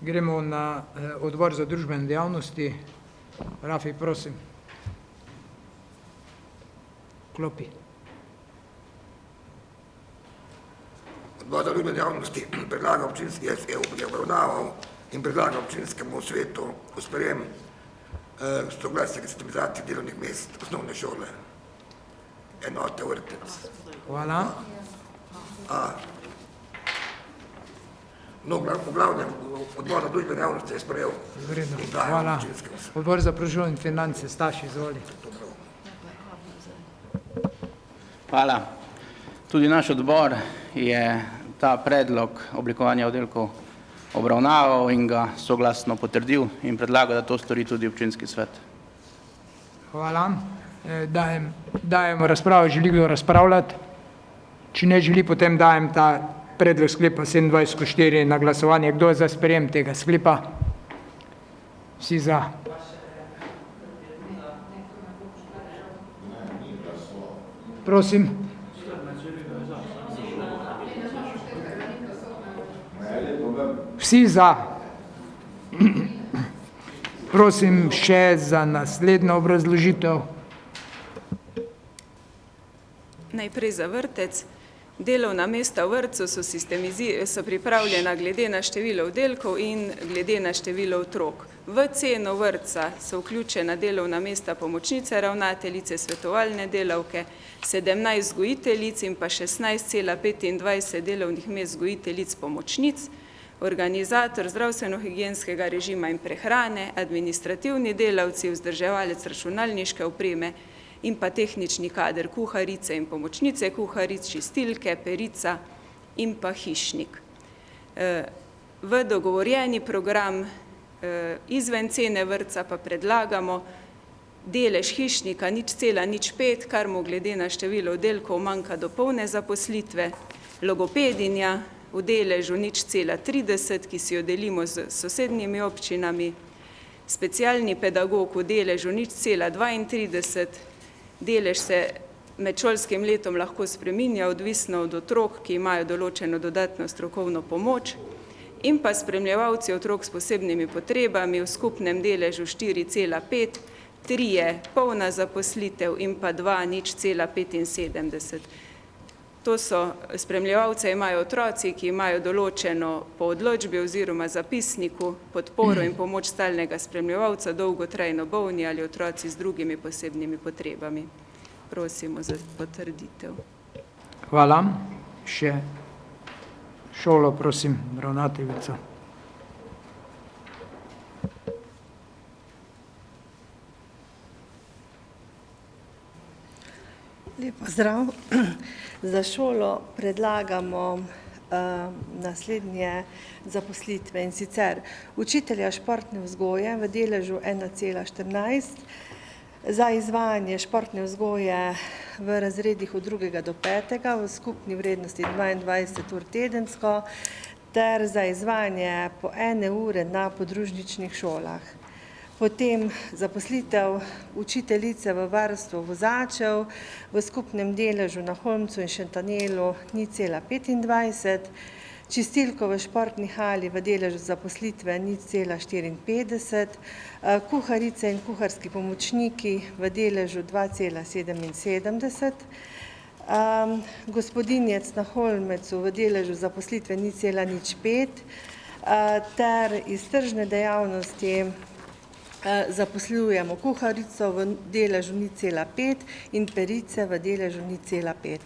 gremo na odbor za družbene dejavnosti? Rafi, prosim. Klopi. Odbor za družbene dejavnosti predlaga občinski SEO je obravnaval in predlaga občinskemu svetu v sprejem soglasje k sistemizaciji delovnih mest osnovne šole, enote vrtec. Hvala. No, v glavnem, odbor za družbene dejavnosti je sprejel. Hvala. Odbor za proračun in finance, Staš, izvoli. Hvala. Tudi naš odbor je ta predlog oblikovanja oddelkov obravnaval in ga soglasno potrdil in predlaga, da to stori tudi občinski svet. Hvala. Dajem razpravo, želi kdo razpravljati? Če ne želi, potem dajem ta predlog sklepa 27.4 na glasovanje. Kdo je za sprejem tega sklepa? Vsi za. Prosim. Vsi za. Prosim še za naslednjo obrazložitev. Najprej za vrtec. Delovna mesta v vrtcu so pripravljena glede na število oddelkov in glede na število otrok. V ceno vrtca so vključena delovna mesta pomočnice, ravnateljice, svetovalne delavke, 17 vzgojiteljic in pa 16,25 delovnih mest vzgojiteljic pomočnic, organizator zdravstveno-higienskega režima in prehrane, administrativni delavci, vzdrževalec računalniške opreme in pa tehnični kader, kuharice in pomočnice kuharic, čistilke, perica in pa hišnik. V dogovorjeni program izven cene vrtca pa predlagamo delež hišnika 0,05, kar mu glede na število oddelkov manjka do polne zaposlitve, logopedinja v deležu 0,30, ki si jo delimo z sosednjimi občinami, specialni pedagog v deležu 0,32, delež se med šolskim letom lahko spreminja, odvisno od otrok, ki imajo določeno dodatno strokovno pomoč, in pa spremljevalci otrok s posebnimi potrebami v skupnem deležu 4,5, 3 polna zaposlitev in pa 2 0,75. To so spremljevalce imajo otroci, ki imajo določeno po odločbi oziroma zapisniku podporo in pomoč stalnega spremljevalca, dolgotrajno bolni ali otroci z drugimi posebnimi potrebami. Prosimo za potrditev. Hvala. Še šolo, prosim, ravnateljica. Lep pozdrav. Za šolo predlagamo naslednje zaposlitve, in sicer učitelja športne vzgoje v deležu 1,14, za izvajanje športne vzgoje v razredih od 2. do 5. v skupni vrednosti 22 ur tedensko ter za izvajanje po 1 ure na podružničnih šolah. Potem zaposlitev učiteljice v varstvu vozačev v skupnem deležu na Holmcu in Šentanelu 0,25, čistilko v športni hali v deležu zaposlitve 0,54, kuharice in kuharski pomočniki v deležu 2,77, gospodinjec na Holmecu v deležu zaposlitve 0,05 ter iz tržne dejavnosti zaposlujemo kuharico v deležu 0,5 in perice v deležu 0,5.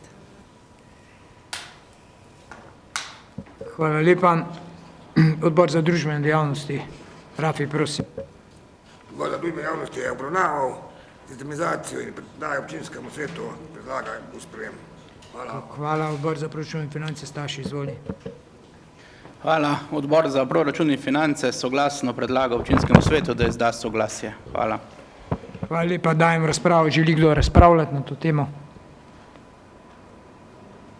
Hvala lepa. Odbor za družbene dejavnosti. Rafi, prosim. Odbor za družbene dejavnosti je obravnaval sistemizacijo in daje občinskemu svetu predlaga v sprejem. Hvala. Hvala. Odbor za proračun in finance, Staš, izvoli. Hvala. Odbor za proračun in finance soglasno predlaga občinskemu svetu, da izda soglasje. Hvala. Hvala lepa. Dajem razpravo. Želi kdo razpravljati na to temo?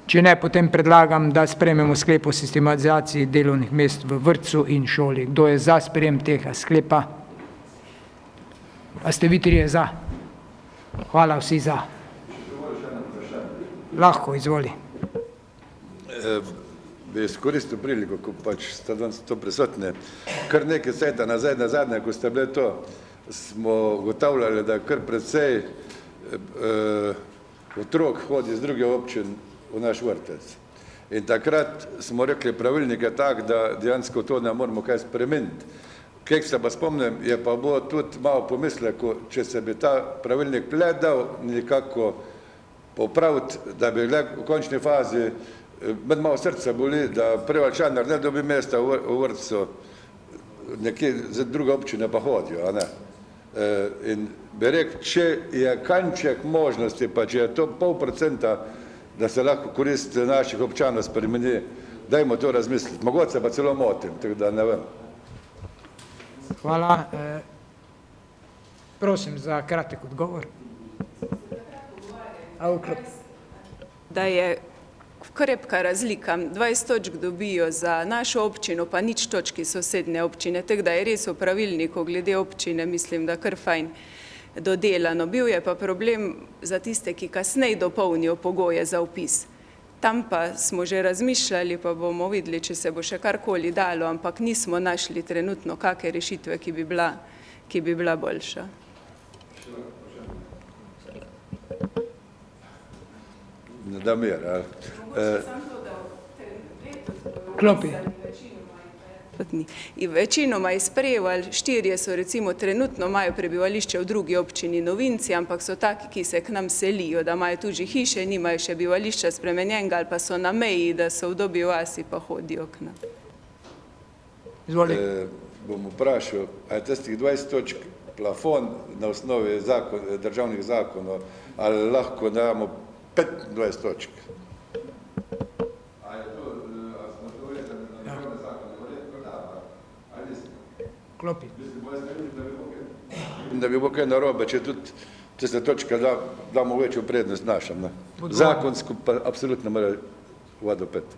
Če ne, potem predlagam, da sprejmemo sklep o sistemizaciji delovnih mest v vrtcu in šoli. Kdo je za sprejem tega sklepa? A ste vi trije za? Hvala, vsi za. Lahko, izvoli. Bi izkoristil priliko, ko pač sta danes to prisotne. Kar nekaj cajta nazaj, ko sta bile to smo ugotavljali, da kar precej otrok hodi iz drugih občin v naš vrtec. In takrat smo rekli, pravilnik je tak, da dejansko to ne moramo kaj spremeniti. Kaj se pa spomnim, je pa bilo tudi malo pomisleko, če se bi ta pravilnik le dal nekako popraviti, da bi v končni fazi med malo srca boli, da Prevalčanar ne dobi mesta v vrtcu, nekje za druge občine pa hodijo, a ne. In bi rekel, če je kanček možnosti, pa če je to 0,5%, da se lahko korist naših občanov spremeni, dajmo to razmisliti. Mogoče se pa celo motim, tako da ne vem. Hvala. Prosim za kratek odgovor. Da je krepka razlika. 20 točk dobijo za našo občino, pa nič točki sosednje občine. Tako da je res v pravilniku glede občine, mislim, da kar fajn dodelano. Bil je pa problem za tiste, ki kasneje dopolnijo pogoje za vpis. Tam pa smo že razmišljali, pa bomo videli, če se bo še karkoli dalo, ampak nismo našli trenutno kakšne rešitve, ki bi bila boljša. Da mir, ali? Klopi. Večinoma je sprejel, 4 so recimo trenutno imajo prebivališče v drugi občini Novinci, ampak so taki, ki se k nam selijo, da imajo tudi hiše, nimajo še bivališča spremenjenega ali pa so na meji, da so v dobi vasi pa hodijo k nam. Izvoli. Bom vprašal, a je tistih 20 točk plafon na osnovi državnih zakonov, ali lahko damo 25 točk? Klopi. Da bi bilo kaj narobe, če tudi tiste točke damo večjo prednost našem. Zakonsko pa absolutno mora vodo peti.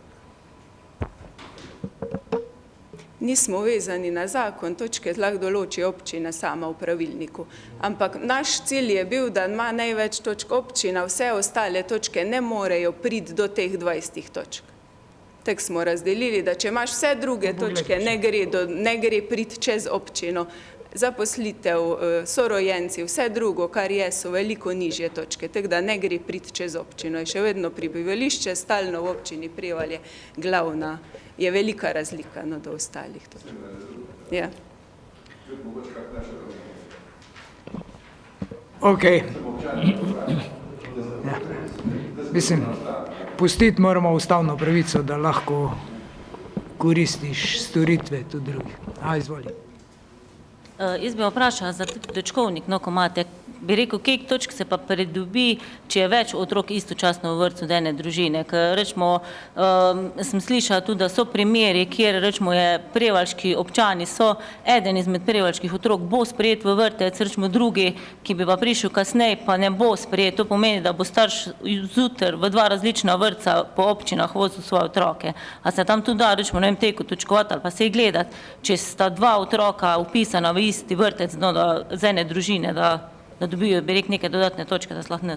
Nismo vezani na zakon, točke lahko določi občina sama v pravilniku. Ampak naš cilj je bil, da ima največ točk občina, vse ostale točke ne morejo priti do teh 20 točk. Tako smo razdelili, da če imaš vse druge točke, ne gre priti čez občino. Zaposlitev, sorojenci, vse drugo, kar je, so veliko nižje točke, tako da ne gre priti čez občino. Je še vedno prebivališče, stalno v občini Prevalje, glavna, je velika razlika do ostalih točk. Ja. Ok. Mislim, pustiti moramo ustavno pravico, da lahko koristiš storitve tudi drugih. Izvoli. Jaz bi vprašala za točkovnik, ko imate, bi rekel, koliko točk se pa pridobi, če je več otrok istočasno v vrtcu od ene družine, ker rečemo, sem slišala tudi, da so primeri, kjer rečemo je prevaljški občani so, eden izmed prevaljških otrok bo sprejet v vrtec, rečemo drugi, ki bi pa prišel kasneje, pa ne bo sprejet, to pomeni, da bo starš zjutraj v 2 različna vrtca po občinah vozil svoje otroke. A se tam tudi da, rečemo, ne vem, teko točkovati ali pa se gledati, če sta 2 otroka upisana v isti vrtec z ene družine, da dobijo, bi rekel, neke dodatne točke, da se lahko ne.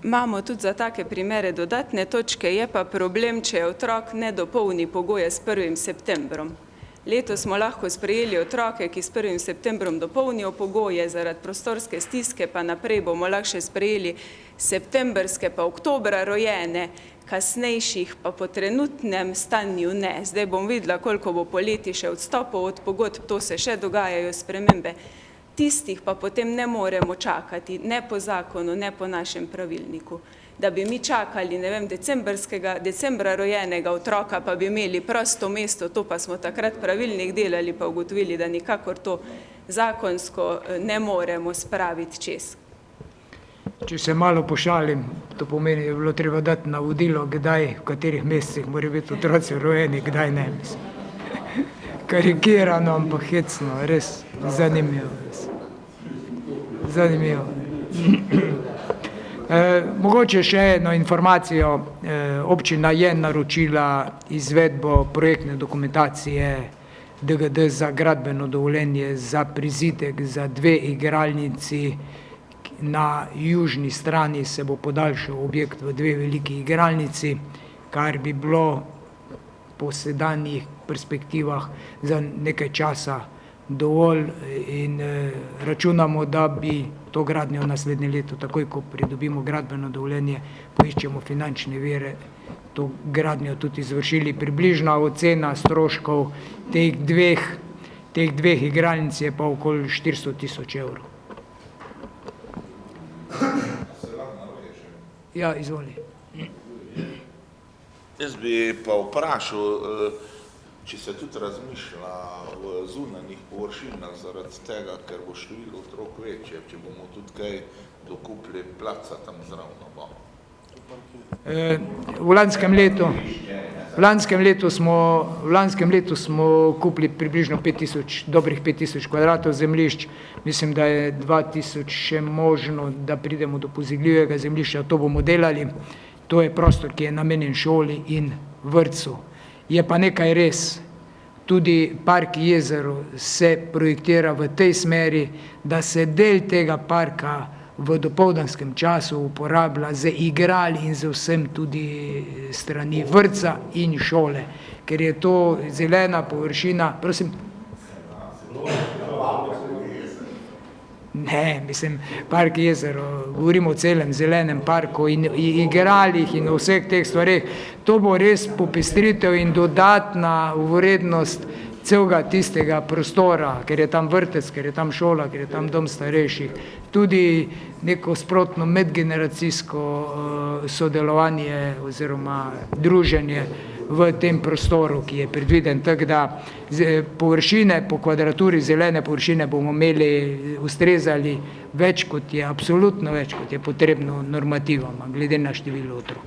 Imamo tudi za take primere dodatne točke, je pa problem, če otrok ne dopolni pogoje s 1. septembrom. Letos smo lahko sprejeli otroke, ki s 1. septembrom dopolnijo pogoje, zaradi prostorske stiske pa naprej bomo lahko še sprejeli septembrske pa oktobra rojene, kasnejših pa po trenutnem stanju ne. Zdaj bom videla, koliko bo poleti še odstopov od pogodb, to se še dogajajo spremembe. Tistih pa potem ne moremo čakati, ne po zakonu, ne po našem pravilniku. Da bi mi čakali, ne vem, decembra rojenega otroka, pa bi imeli prosto mesto, to pa smo takrat pravilnik delali, pa ugotovili, da nikakor to zakonsko ne moremo spraviti čez. Če se malo pošalim, to pomeni, da je bilo treba dati navodilo, kdaj, v katerih mesecih morajo biti otroci rojeni, kdaj ne, mislim. Karikirano, ampak hecno, res zanimivo. Zanimivo. Mogoče še eno informacijo, občina je naročila izvedbo projektne dokumentacije DGD za gradbeno dovoljenje za prizidek za 2 igralnici. Na južni strani se bo podaljšal objekt v 2 veliki igralnici, kar bi bilo po sedanjih perspektivah za nekaj časa dovolj in računamo, da bi to gradnjo v naslednje leto, takoj ko pridobimo gradbeno dovoljenje, poiščemo finančne vire, to gradnjo tudi izvršili. Približna ocena stroškov teh dveh igralnic je pa okoli 400 000 evrov. Ja, izvoli. Jaz bi pa vprašal, če se tudi razmišlja v zunanjih površinah zaradi tega, ker bo število otrok večje, če bomo tudi kaj dokupili placa tam zravno. V lanskem letu smo kupili približno dobrih 5000 kvadratov zemljišč. Mislim, da je 2000 še možno, da pridemo do pozigljivega zemljišča, to bomo delali. To je prostor, ki je namenjen šoli in vrtcu. Je pa nekaj res, tudi park Jezero se projektira v tej smeri, da se del tega parka v dopoldanskem času uporablja z igrali in z vsem tudi strani vrtca in šole, ker je to zelena površina. Prosim? Ne, mislim, park Jezero, govorimo o celem zelenem parku in igralih in o vseh teh stvareh. To bo res popestritev in dodatna vrednost celega tistega prostora, ker je tam vrtec, ker je tam šola, ker je tam dom starejših. Tudi neko sprotno medgeneracijsko sodelovanje oziroma druženje v tem prostoru, ki je predviden, tako da površine po kvadraturi zelene površine bomo imeli, ustrezali več kot je, absolutno več kot je potrebno normativama, glede na število otrok.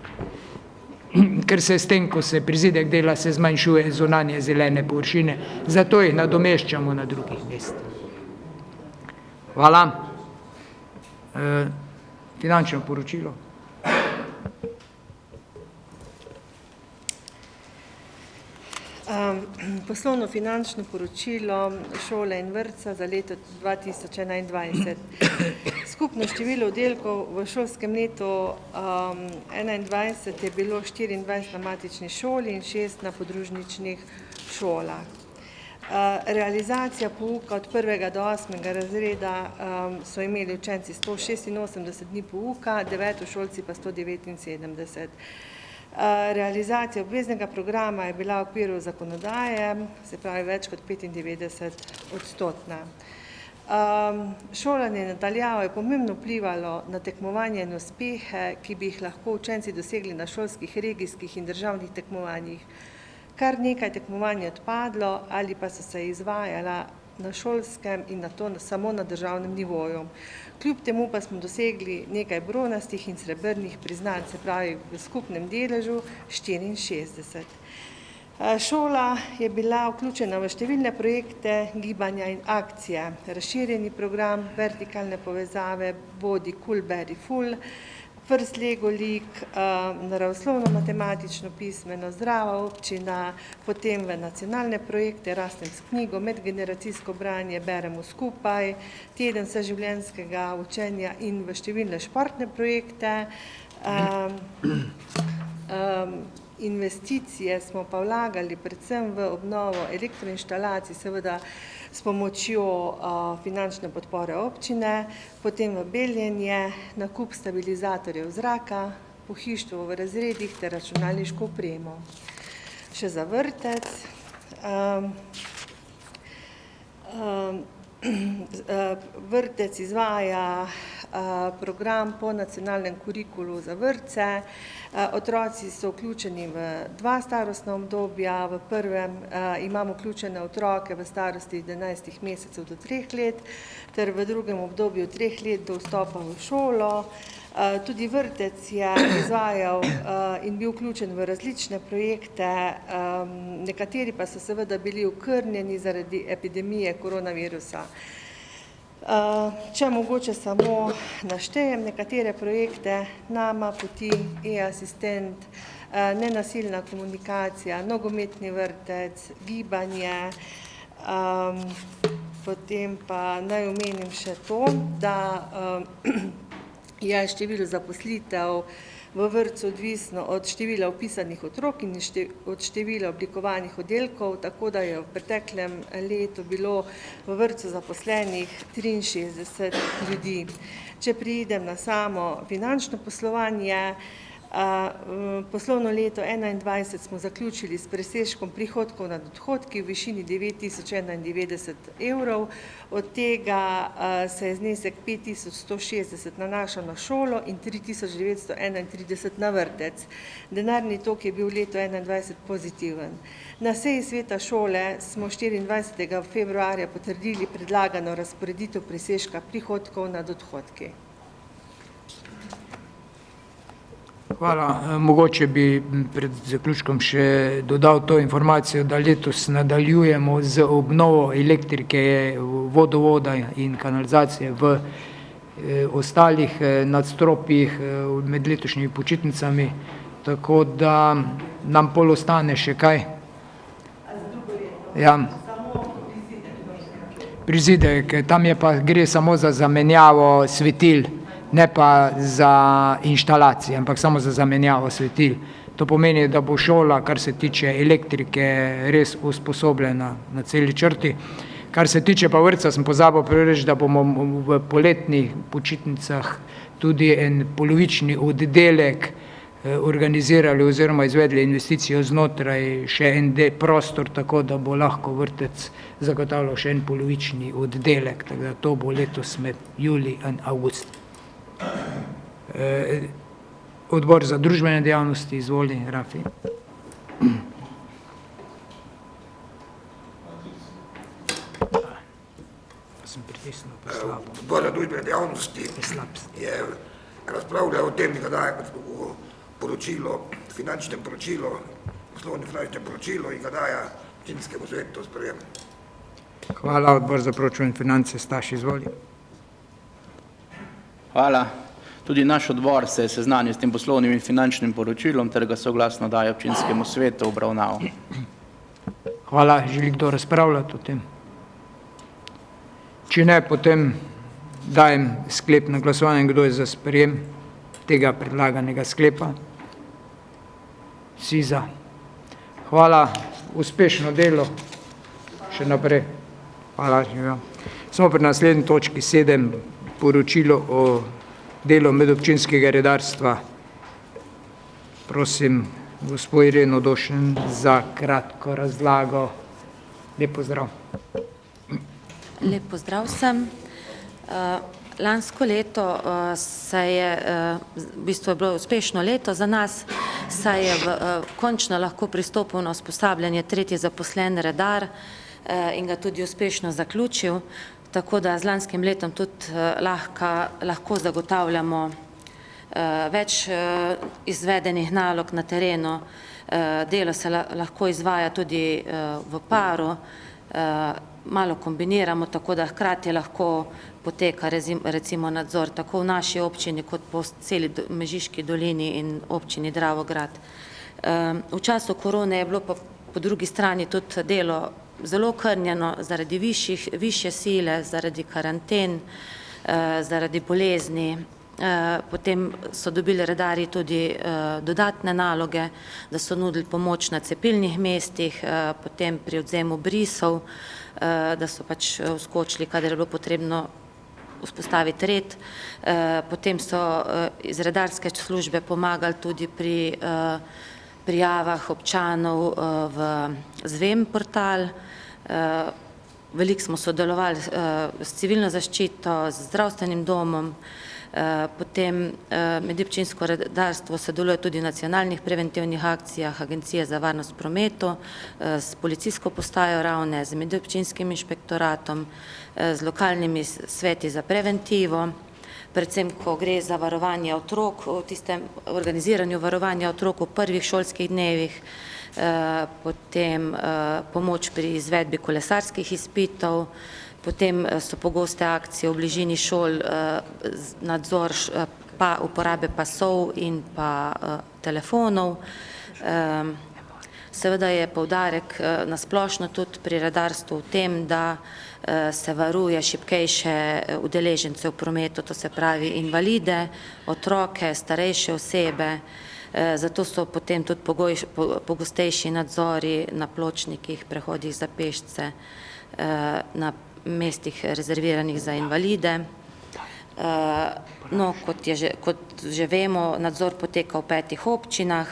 Ker se s tem, ko se prizidek dela, se zmanjšuje zunanje zelene površine, zato jih nadomeščamo na drugih mestih. Hvala. Finančno poročilo. Poslovno finančno poročilo šole in vrtca za leto 2021. Skupno število oddelkov v šolskem letu 2021 je bilo 24 na matični šoli in 6 na podružničnih šolah. Realizacija pouka od 1. do 8. razreda so imeli učenci 186 dni pouka, devetošolci pa 179. Realizacija obveznega programa je bila v okviru zakonodaje, se pravi več kot 95%. Šolanje na daljavo je pomembno vplivalo na tekmovanje in uspehe, ki bi jih lahko učenci dosegli na šolskih, regijskih in državnih tekmovanjih. Kar nekaj tekmovanj je odpadlo ali pa so se izvajala na šolskem in na to samo na državnem nivoju. Kljub temu pa smo dosegli nekaj bronastih in srebrnih priznanj, se pravi v skupnem deležu 64. Šola je bila vključena v številne projekte, gibanja in akcije. Razširjeni program, vertikalne povezave, Bodi Cool, Beri Full, First Lego League, naravoslovno-matematično pismeno, zdrava občina, potem v nacionalne projekte, Rastem s knjigo, medgeneracijsko branje, beremo skupaj, teden vseživljenjskega učenja in v številne športne projekte. Investicije smo pa vlagali predvsem v obnovo elektroinštalacij, seveda s pomočjo finančne podpore občine, potem v beljenje, nakup stabilizatorjev zraka, pohištvo v razredih ter računalniško opremo. Še za vrtec. Vrtec izvaja program po nacionalnem kurikulu za vrtce. Otroci so vključeni v 2 starostna obdobja. V prvem imamo vključene otroke v starosti 11 mesecev do 3 let, ter v drugem obdobju 3 let do vstopa v šolo. Tudi vrtec je izvajal in bil vključen v različne projekte, nekateri pa so seveda bili okrnjeni zaradi epidemije koronavirusa. Če mogoče samo naštejem nekatere projekte, Nama poti, e-asistent, nenasilna komunikacija, nogometni vrtec, gibanje, potem pa naj omenim še to, da je število zaposlitev v vrtcu odvisno od števila vpisanih otrok in od števila oblikovanih oddelkov, tako da je v preteklem letu bilo v vrtcu zaposlenih 63 ljudi. Če preidem na samo finančno poslovanje, poslovno leto 2021 smo zaključili s presežkom prihodkov nad odhodki v višini 9091 evrov, od tega se je znesek 5160 nanašal na šolo in 3931 na vrtec. Denarni tok je bil v letu 2021 pozitiven. Na seji sveta šole smo 24. februarja potrdili predlagano razporeditev presežka prihodkov nad odhodki. Hvala. Mogoče bi pred zaključkom še dodal to informacijo, da letos nadaljujemo z obnovo elektrike, vodovoda in kanalizacije v ostalih nadstropjih med letošnjimi počitnicami, tako da nam pol ostane še kaj. Ja. Prizidek, tam je pa gre samo za zamenjavo svetil, ne pa za inštalacije, ampak samo za zamenjavo svetil. To pomeni, da bo šola, kar se tiče elektrike, res usposobljena na celi črti. Kar se tiče pa vrtca, sem pozabil reči, da bomo v poletnih počitnicah tudi en polovični oddelek organizirali oziroma izvedli investicijo znotraj še en prostor, tako da bo lahko vrtec zagotavljal še en polovični oddelek. Tako da to bo letos med julij in avgust. Odbor za družbene dejavnosti, izvoli, Rafi. Odbor za družbene dejavnosti je razpravljal o tem, da daje poročilo, finančnem poročilo, poslovnem finančnem poročilo in ga daje občinskemu svetu sprejem. Hvala, odbor za proračun in finance, Staš, izvoli. Hvala. Tudi naš odbor se je seznanil s tem poslovnim in finančnim poročilom, ter ga soglasno daje občinskemu svetu obravnavo. Hvala. Želi kdo razpravljati o tem? Če ne, potem dajem sklep na glasovanje, kdo je za sprejem tega predlaganega sklepa. Vsi za. Hvala, uspešno delo še naprej. Hvala. Smo pri naslednji točki 7, poročilo o delu medobčinskega redarstva. Prosim, gospod Ireno Došen, za kratko razlago. Lep pozdrav. Lep pozdrav vsem. Lansko leto se je, v bistvu je bilo uspešno leto za nas, saj je končno lahko pristopil na usposabljanje tretji zaposlen redar in ga tudi uspešno zaključil, tako da z lanskim letom tudi lahko zagotavljamo več izvedenih nalog na terenu. Delo se lahko izvaja tudi v paru, malo kombiniramo, tako da hkrati lahko poteka recimo nadzor tako v naši občini kot po celi Mežiški dolini in občini Dravograd. V času korone je bilo pa po drugi strani tudi delo zelo krnjeno zaradi višje sile, zaradi karanten, zaradi bolezni. Potem so dobili redarji tudi dodatne naloge, da so nudili pomoč na cepilnih mestih, potem pri odzemu brisov, da so pač vskočili, kadar je bilo potrebno vzpostaviti red. Potem so iz redarske službe pomagali tudi pri prijavah občanov v ZVEM portal. Veliko smo sodelovali s civilno zaščito, z zdravstvenim domom, potem medobčinsko redarstvo sodeluje tudi v nacionalnih preventivnih akcijah Agencije za varnost v prometu, s policijsko postajo Ravne, z medobčinskim inšpektoratom, z lokalnimi sveti za preventivo, predvsem ko gre za varovanje otrok, v tistem organiziranju varovanja otrok v prvih šolskih dnevih, potem pomoč pri izvedbi kolesarskih izpitov, potem so pogoste akcije v bližini šol, nadzor uporabe pasov in pa telefonov. Seveda je poudarek nasplošno tudi pri redarstvu v tem, da se varuje šibkejše udeležence v prometu, to se pravi invalide, otroke, starejše osebe, zato so potem tudi pogostejši nadzori na pločnikih, prehodih za pešce, na mestih rezerviranih za invalide. No, kot že vemo, nadzor poteka v 5 občinah,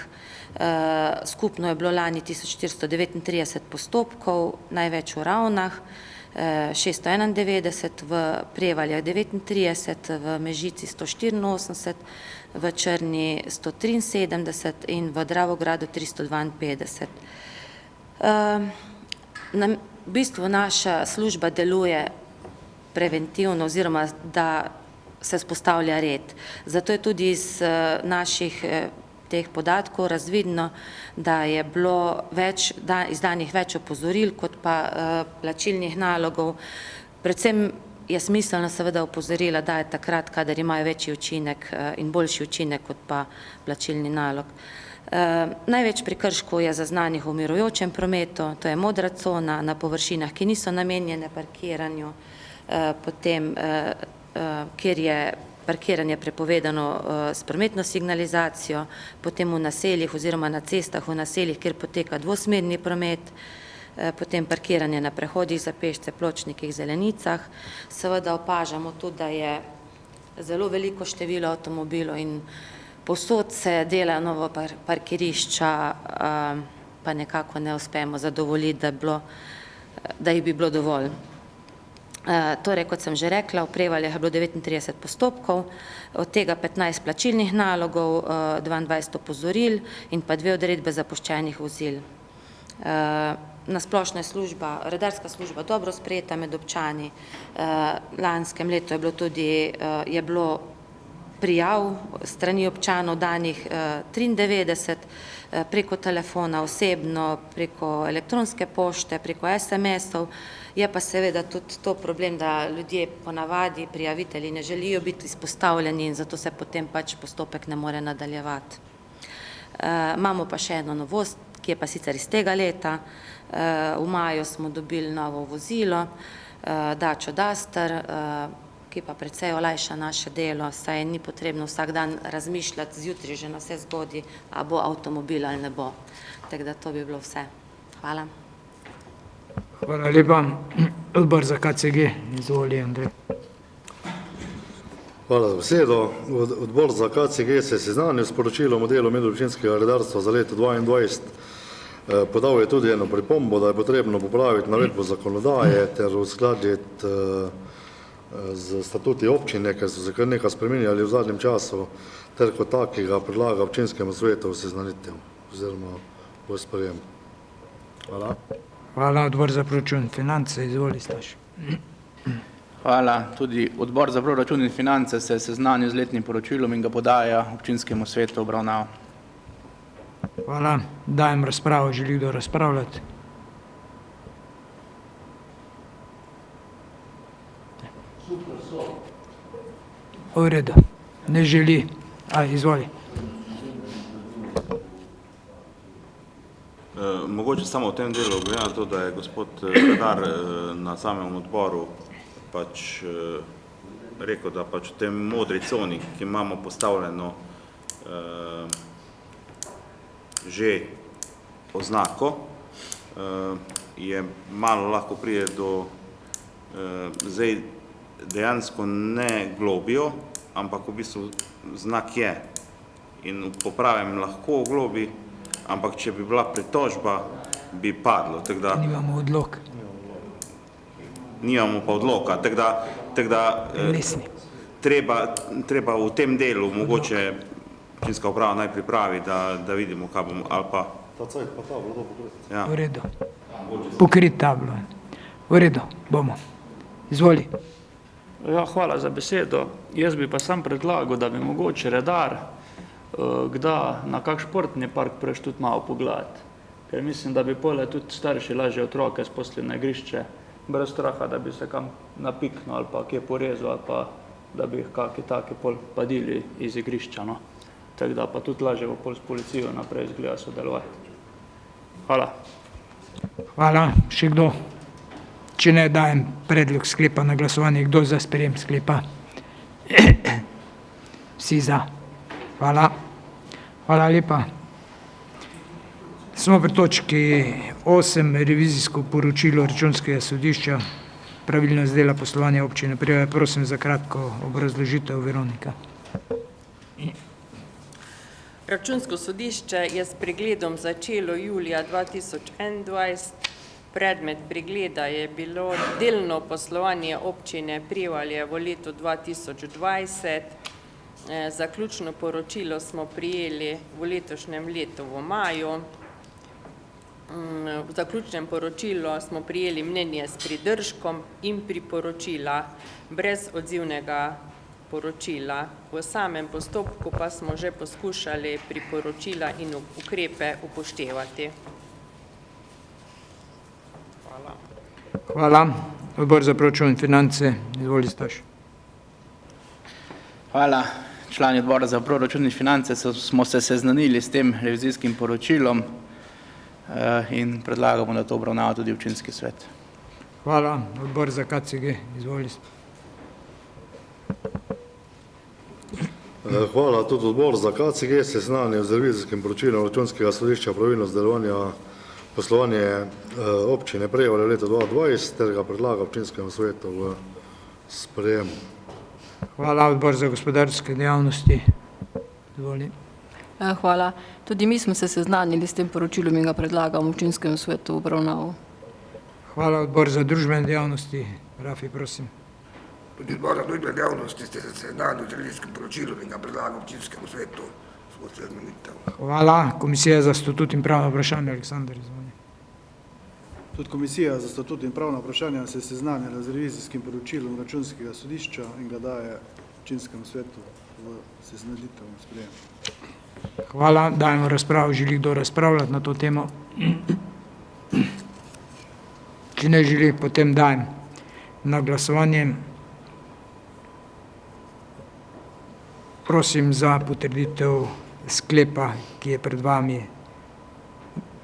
skupno je bilo lani 1439 postopkov, največ v Ravnah, 691, v Prevaljah 39, v Mežici 184, v Črni 173 in v Dravogradu 352. V bistvu naša služba deluje preventivno oziroma da se spostavlja red. Zato je tudi iz naših teh podatkov razvidno, da je bilo izdanih več opozoril kot pa plačilnih nalogov. Predvsem je smiselno seveda opozorila dajati takrat, kadar imajo večji učinek in boljši učinek kot pa plačilni nalog. Največ prekrškov je zaznanih v mirujočem prometu, to je modra cona na površinah, ki niso namenjene parkiranju, potem kjer je parkiranje prepovedano s prometno signalizacijo, potem v naseljih oziroma na cestah v naseljih, kjer poteka dvosmerni promet, potem parkiranje na prehodih za pešce, pločnikih, zelenicah. Seveda opažamo tudi, da je zelo veliko število avtomobilov in povsod se dela novo parkirišča, pa nekako ne uspemo zadovoljiti, da jih bi bilo dovolj. Torej, kot sem že rekla, v Prevaljah je bilo 39 postopkov, od tega 15 plačilnih nalogov, 22 opozoril in pa 2 odredbe zapuščenih vozil. Na splošno je redarska služba dobro sprejeta med občani. Lanskem letu je bilo prijav strani občanov danih 93, preko telefona osebno, preko elektronske pošte, preko SMS-ov. Je pa seveda tudi to problem, da ljudje ponavadi, prijavitelji, ne želijo biti izpostavljeni in zato se potem pač postopek ne more nadaljevati. Imamo pa še eno novost, ki je pa sicer iz tega leta. V maju smo dobili novo vozilo, Dacia Duster, ki pa precej olajša naše delo, saj ni potrebno vsak dan razmišljati zjutraj že na vse zgodi, a bo avtomobil ali ne bo. Tako da to bi bilo vse. Hvala. Hvala lepa. Odbor za KCG, izvoli Andrej. Hvala za besedo. Odbor za KCG se je seznanil s poročilom o delu medobčinskega redarstva za leto 2022. Podal je tudi eno pripombo, da je potrebno popraviti navedbo zakonodaje ter uskladiti z statuti občine, ker so se kar nekaj spreminjali v zadnjem času, ter kot takega predlaga občinskemu svetu v seznanitev oziroma v sprejem. Hvala. Hvala, odbor za proračun in finance, izvoli Staš. Hvala. Tudi odbor za proračun in finance se je seznanil z letnim poročilom in ga podaja občinskemu svetu obravnavo. Hvala. Dajem razpravo. Želi kdo razpravljati? V redu. Ne želi. Izvoli. Mogoče samo v tem delu, glede na to, da je gospod Redar na samem odboru pač rekel, da pač v tem modri coni, ki imamo postavljeno že oznako, je malo lahko pride do, zdaj dejansko ne globijo, ampak v bistvu znak je in po pravem lahko globi, ampak če bi bila pritožba, bi padlo. Nimamo odlok. Nimamo pa odloka, tako da treba v tem delu mogoče občinska uprava naj pripravi, da vidimo, kaj bomo, ali pa... V redu. Pokrit tablo. V redu, bomo. Izvoli. Ja, hvala za besedo. Jaz bi pa sam predlagal, da bi mogoče redar kdaj na kak športni park preš tudi malo pogledati. Ker mislim, da bi pole tudi starši lažje otroke spustili na igrišče, brez straha, da bi se kam napiknil ali pa kje porezal, ali pa da bi jih kaki taki pol padili iz igrišča. Tako da pa tudi lažje bo pol s policijo naprej izgleda sodelovati. Hvala. Hvala. Še kdo? Če ne, dajem predlog sklepa na glasovanje. Kdo za sprejem sklepa? Vsi za. Hvala. Hvala lepa. Smo pri točki 8, revizijsko poročilo Računskega sodišča, pravilnost dela poslovanja občine Prevalje. Prosim za kratko obrazložitev, Veronika. Računsko sodišče je s pregledom začelo julija 2021. Predmet pregleda je bilo delno poslovanje občine Prevalje v letu 2020. Zaključno poročilo smo prijeli v letošnjem letu v maju. V zaključnem poročilu smo prijeli mnenje s pridržkom in priporočila brez odzivnega poročila. V samem postopku pa smo že poskušali priporočila in ukrepe upoštevati. Hvala. Hvala. Odbor za proračun in finance, izvoli Staš. Hvala. Člani odbora za proračun in finance smo se seznanili s tem revizijskim poročilom in predlagamo, da to obravnava tudi občinski svet. Hvala. Odbor za KCG, izvoli. Hvala. Tudi odbor za KCG se seznanil z revizijskim poročilom Računskega sodišča pravilnost delovanja poslovanje občine Prevalje v letu 2020 ter ga predlaga občinskemu svetu v sprejemu. Hvala. Odbor za gospodarske dejavnosti, izvoli. Hvala. Tudi mi smo se seznanili s tem poročilom in ga predlagamo občinskemu svetu v obravnavo. Hvala. Odbor za družbene dejavnosti, Rafi, prosim. Tudi odbor za družbene dejavnosti ste se seznanili z revizijskim poročilom in ga predlaga občinskemu svetu. Hvala. Komisija za statut in pravna vprašanja, Aleksandar, izvoli. Tudi Komisija za statut in pravna vprašanja se je seznanila z revizijskim poročilom Računskega sodišča in ga daje občinskemu svetu v seznanitev in sprejem. Hvala. Dajemo razpravo. Želi kdo razpravljati na to temo? Če ne želi, potem dajem na glasovanje. Prosim za potrditev sklepa, ki je pred vami.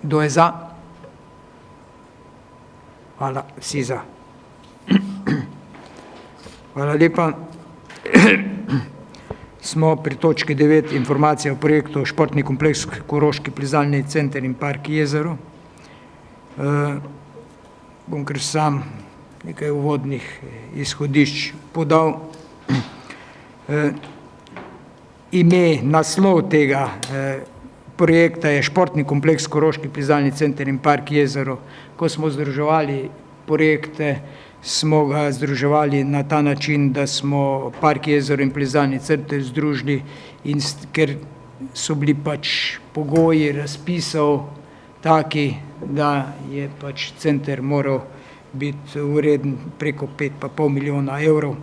Kdo je za? Hvala. Vsi za. Hvala lepa. Smo pri točki 9, informacija o projektu Športni kompleks Koroški plezalni center in park Jezero. Bom kar sam nekaj uvodnih izhodišč podal. Ime, naslov tega projekta je Športni kompleks Koroški plezalni center in park Jezero. Ko smo združevali projekte, smo ga združevali na ta način, da smo park Jezero in plezalni center združili in ker so bili pač pogoji razpisov taki, da je pač center moral biti vreden preko 5,5 milijona evrov.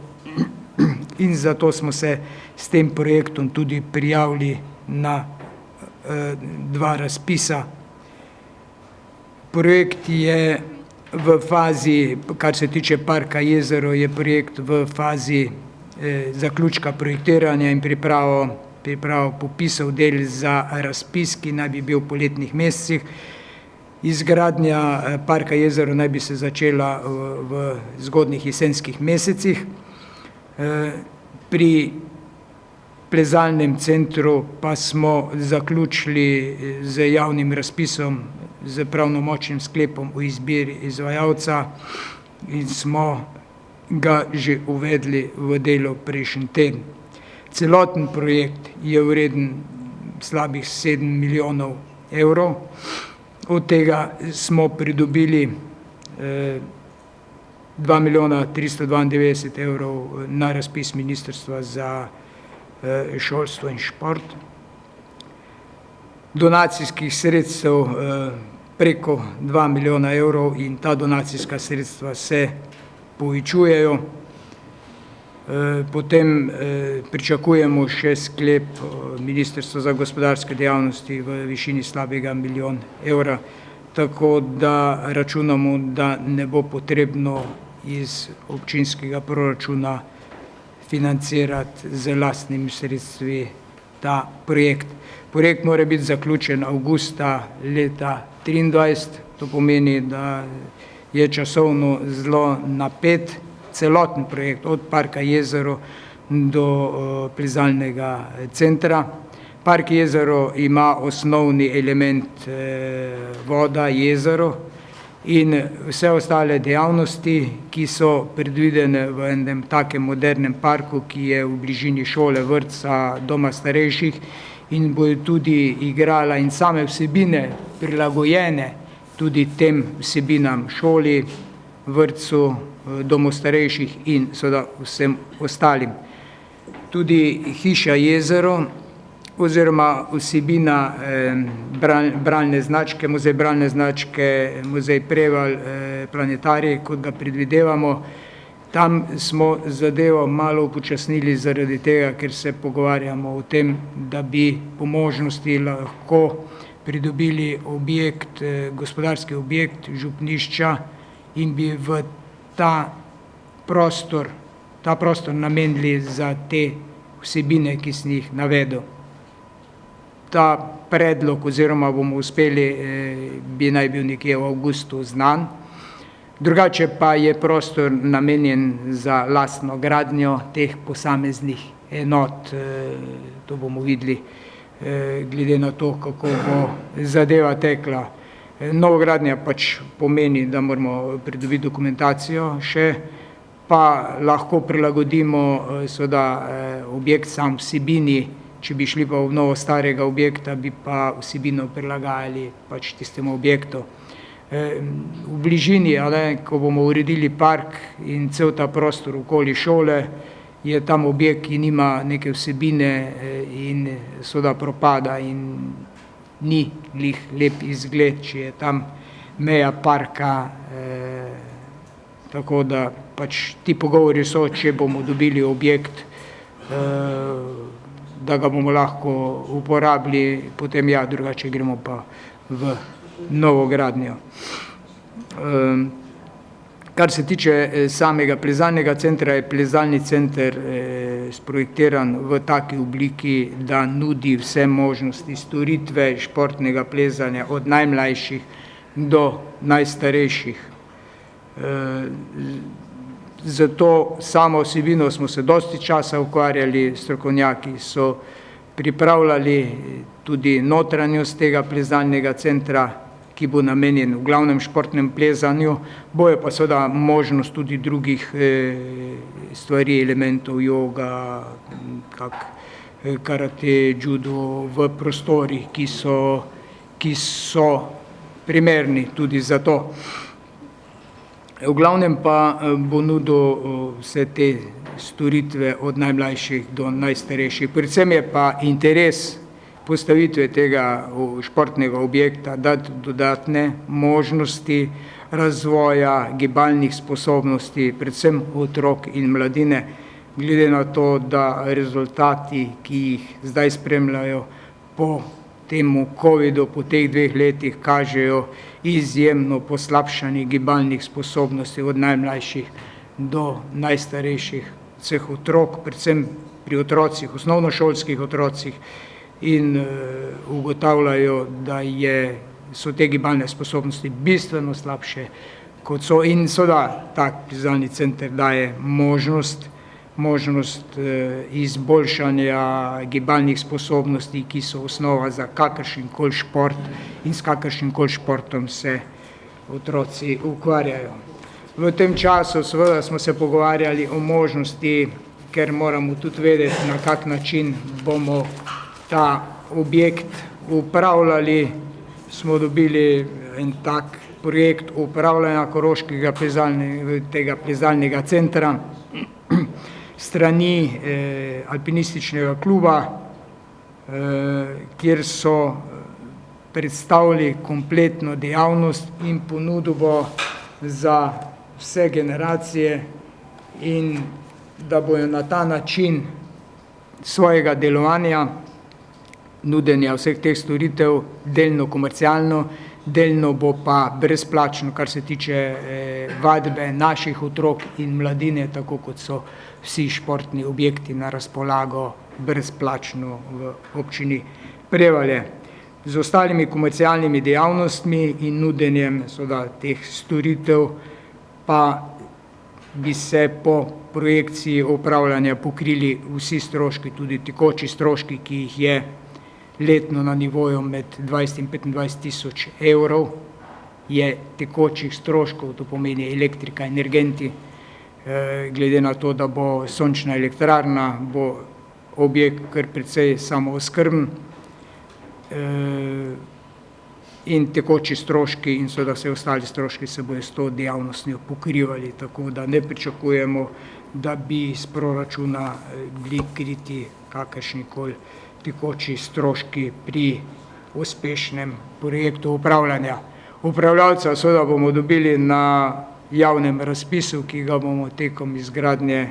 In zato smo se s tem projektom tudi prijavili na 2 razpisa. Projekt je v fazi, kar se tiče parka Jezero, je projekt v fazi zaključka projektiranja in pripravo popisov del za razpis, ki naj bi bil v poletnih mesecih. Izgradnja parka Jezero naj bi se začela v zgodnjih jesenskih mesecih. Pri plezalnem centru pa smo zaključili z javnim razpisom, z pravnomočnim sklepom o izbiri izvajalca in smo ga že uvedli v delo prejšnji teden. Celoten projekt je vreden slabih 7 milijonov evrov. Od tega smo pridobili 2 milijona 392 evrov na razpis Ministrstva za šolstvo in šport. Donacijskih sredstev preko 2 milijona evrov in ta donacijska sredstva se povečujejo. Potem pričakujemo še sklep Ministrstva za gospodarske dejavnosti v višini slabega milijon evra, tako da računamo, da ne bo potrebno iz občinskega proračuna financirati z lastnimi sredstvi ta projekt. Projekt mora biti zaključen avgusta leta 2023, to pomeni, da je časovno zelo napet celoten projekt od parka Jezero do plezalnega centra. Park Jezero ima osnovni element voda, jezero in vse ostale dejavnosti, ki so predvidene v enem takem modernem parku, ki je v bližini šole, vrtca, doma starejših in bodo tudi igrala in same vsebine prilagojene tudi tem vsebinam šoli, vrtcu, domu starejših in seveda vsem ostalim. Tudi hiša Jezero oziroma vsebina bralne značke, muzej bralne značke, muzej Prevalj, planetarij, kot ga predvidevamo. Tam smo zadevo malo upočasnili zaradi tega, ker se pogovarjamo o tem, da bi po možnosti lahko pridobili objekt, gospodarski objekt župnišča in bi v ta prostor namenili za te vsebine, ki sem jih navedel. Ta predlog oziroma bomo uspeli, bi naj bil nekje v avgustu znan. Drugače pa je prostor namenjen za lastno gradnjo teh posameznih enot, to bomo videli, glede na to, kako bo zadeva tekla. Novogradnja pač pomeni, da moramo pridobiti dokumentacijo še, pa lahko prilagodimo seveda objekt sam vsebini, če bi šli pa v obnovo starega objekta, bi pa vsebino prilagajali pač tistemu objektu. V bližini, ko bomo uredili park in cel ta prostor okoli šole, je tam objekt, ki nima neke vsebine in seveda propada in ni glih lep izgled, če je tam meja parka, tako da pač ti pogovori so, če bomo dobili objekt, da ga bomo lahko uporabili, potem ja, drugače gremo pa v novogradnjo. Kar se tiče samega plezalnega centra, je plezalni center sprojektiran v taki obliki, da nudi vse možnosti storitve športnega plezanja od najmlajših do najstarejših. Zato samo vsebino smo se dosti časa ukvarjali, strokovnjaki so pripravljali tudi notranjost tega plezalnega centra, ki bo namenjen v glavnem športnem plezanju, bojo pa seveda možnost tudi drugih stvari, elementov, joga, karate, judo v prostorih, ki so primerni tudi za to. V glavnem pa bo nudil vse te storitve od najmlajših do najstarejših. Predvsem je pa interes postavitve tega športnega objekta dati dodatne možnosti razvoja gibalnih sposobnosti, predvsem otrok in mladine, glede na to, da rezultati, ki jih zdaj spremljajo po temu covidu, po teh 2 letih, kažejo izjemno poslabšanje gibalnih sposobnosti od najmlajših do najstarejših vseh otrok, predvsem pri otrocih, osnovnošolskih otrocih, in ugotavljajo, da so te gibalne sposobnosti bistveno slabše, kot so, in seveda tak plezalni center daje možnost izboljšanja gibalnih sposobnosti, ki so osnova za kakršenkoli šport in s kakršnimkoli športom se otroci ukvarjajo. V tem času seveda smo se pogovarjali o možnosti, ker moramo tudi vedeti, na kak način bomo ta objekt upravljali, smo dobili en tak projekt upravljanja koroškega plezalnega centra strani alpinističnega kluba, kjer so predstavili kompletno dejavnost in ponudbo za vse generacije in da bojo na ta način svojega delovanja, nudenja vseh teh storitev, delno komercialno, delno bo pa brezplačno, kar se tiče vadbe naših otrok in mladine, tako kot so vsi športni objekti na razpolago brezplačno v občini Prevalje. Z ostalimi komercialnimi dejavnostmi in nudenjem teh storitev pa bi se po projekciji upravljanja pokrili vsi stroški, tudi tekoči stroški, ki jih je letno na nivoju med 20 in 25 tisoč evrov, je tekočih stroškov, to pomeni elektrika, energenti, glede na to, da bo sončna elektrarna, bo objekt kar precej samooskrben, in tekoči stroški in seveda vse ostali stroški se bojo s to dejavnostjo pokrivali, tako da ne pričakujemo, da bi iz proračuna bili kriti kakršnikoli tekoči stroški pri uspešnem projektu upravljanja. Upravljavca seveda bomo dobili na javnem razpisu, ki ga bomo tekom izgradnje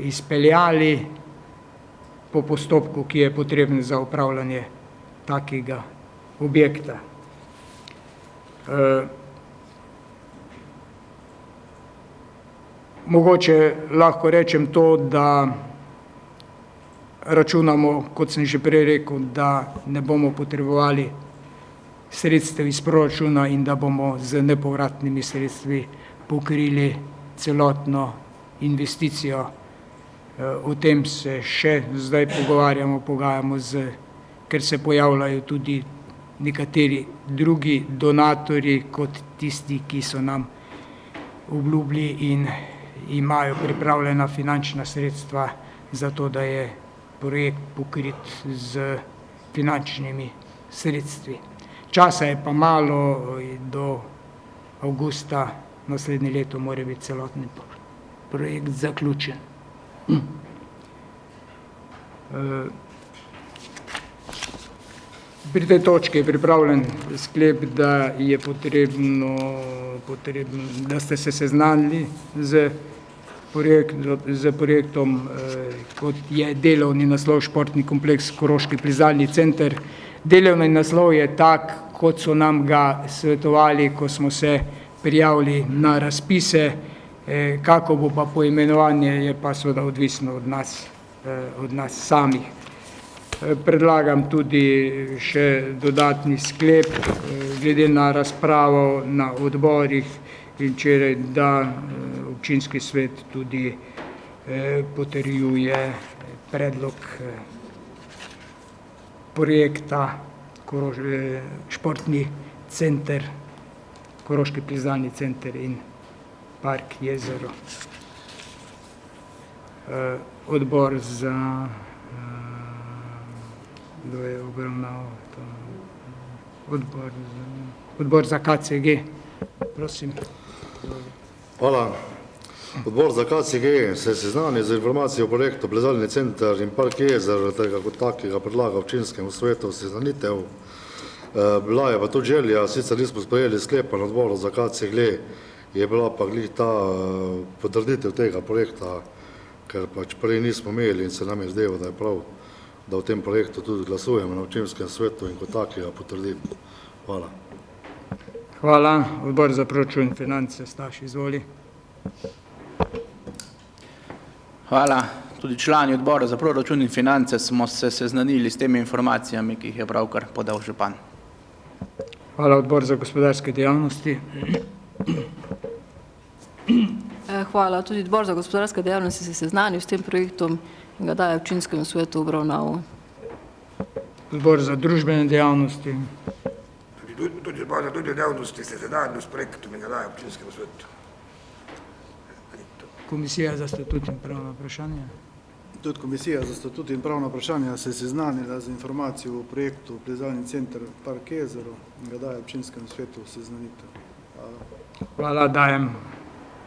izpeljali po postopku, ki je potreben za upravljanje takega objekta. Mogoče lahko rečem to, da računamo, kot sem že prej rekel, da ne bomo potrebovali sredstev iz proračuna in da bomo z nepovratnimi sredstvi pokrili celotno investicijo. O tem se še zdaj pogajamo, ker se pojavljajo tudi nekateri drugi donatorji kot tisti, ki so nam obljubili in imajo pripravljena finančna sredstva za to, da je projekt pokrit z finančnimi sredstvi. Časa je pa malo, do avgusta naslednje leto mora biti celotni projekt zaključen. Pri tej točki je pripravljen sklep, da je potrebno, da ste se seznanili z projektom, kot je delovni naslov Športni kompleks Koroški plezalni center. Delovni naslov je tak, kot so nam ga svetovali, ko smo se prijavili na razpise, kako bo pa poimenovanje, je pa seveda odvisno od nas samih. Predlagam tudi še dodatni sklep, glede na razpravo na odborih in včeraj, da občinski svet tudi potrjuje predlog projekta Športni center, Koroški plezalni center in Park Jezero. Odbor za kdo je obravnaval to? Odbor za KCG, prosim. Hvala. Odbor za KCG se seznani z informacijo o projektu Plezalni center in Park Jezero, tega kot takega predlaga občinskemu svetu seznanitev. Bila je pa tudi želja, sicer nismo sprejeli sklepa na odboru za KCG, je bila pa glih ta potrditev tega projekta, ker pač prej nismo imeli in se nam je zdelo, da je prav, da v tem projektu tudi glasujemo na občinskem svetu in kot takega potrdimo. Hvala. Hvala. Odbor za proračun in finance, Staš, izvoli. Hvala. Tudi člani odbora za proračun in finance smo se seznanili s temi informacijami, ki jih je pravkar podal župan. Hvala. Odbor za gospodarske dejavnosti. Hvala. Tudi odbor za gospodarske dejavnosti se seznanil s tem projektom in ga daje občinskemu svetu obravnavo. Odbor za družbene dejavnosti. Tudi odbor za družbene dejavnosti se seznanil s projektom in ga daje občinskemu svetu. Komisija za statut in pravna vprašanja. Tudi Komisija za statut in pravna vprašanja se je seznanila z informacijo o projektu Plezalni center Park Jezero in ga daje občinskemu svetu seznanitev. Hvala, dajem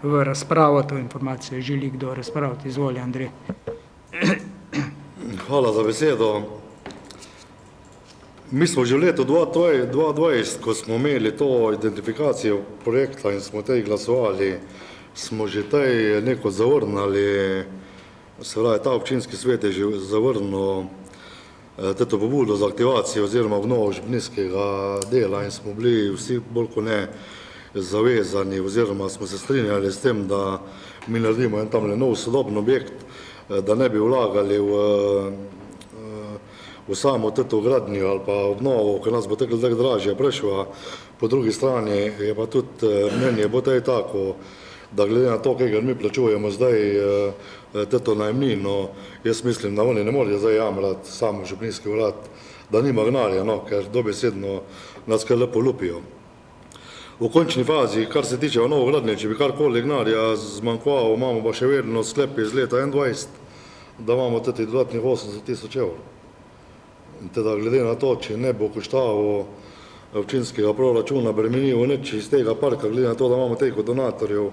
v razpravo to informacijo. Želi kdo razpraviti? Izvoli, Andrej. Hvala za besedo. Mi smo že v letu 2020, ko smo imeli to identifikacijo projekta in smo tej glasovali, smo že tej neko zavrnili, se pravi, ta občinski svet je že zavrnil to pobudo za aktivacijo oziroma obnovo župnijskega dela in smo bili vsi bolj kot ne zavezani oziroma smo se strinjali s tem, da mi naredimo en tamle nov sodoben objekt, da ne bi vlagali v samo to gradnjo ali pa obnovo, ker nas bo tako dražje prešla. Po drugi strani je pa tudi mnenje bo taj tako, da glede na to, kaj mi plačujemo zdaj to najemnino, jaz mislim, da oni ne morajo zdaj jamrati samo župnijski urad, da nima gnarja, no, ker dobesedno nas kar lepo lupijo. V končni fazi, kar se tiče novogradnje, če bi karkoli gnarja zmanjkovalo, imamo pa še vedno sklep iz leta 2021, da imamo tudi dodatnih 80 000 evrov. In teda glede na to, če ne bo koštalo občinskega proračuna bremenilo nič iz tega parka, glede na to, da imamo teh donatorjev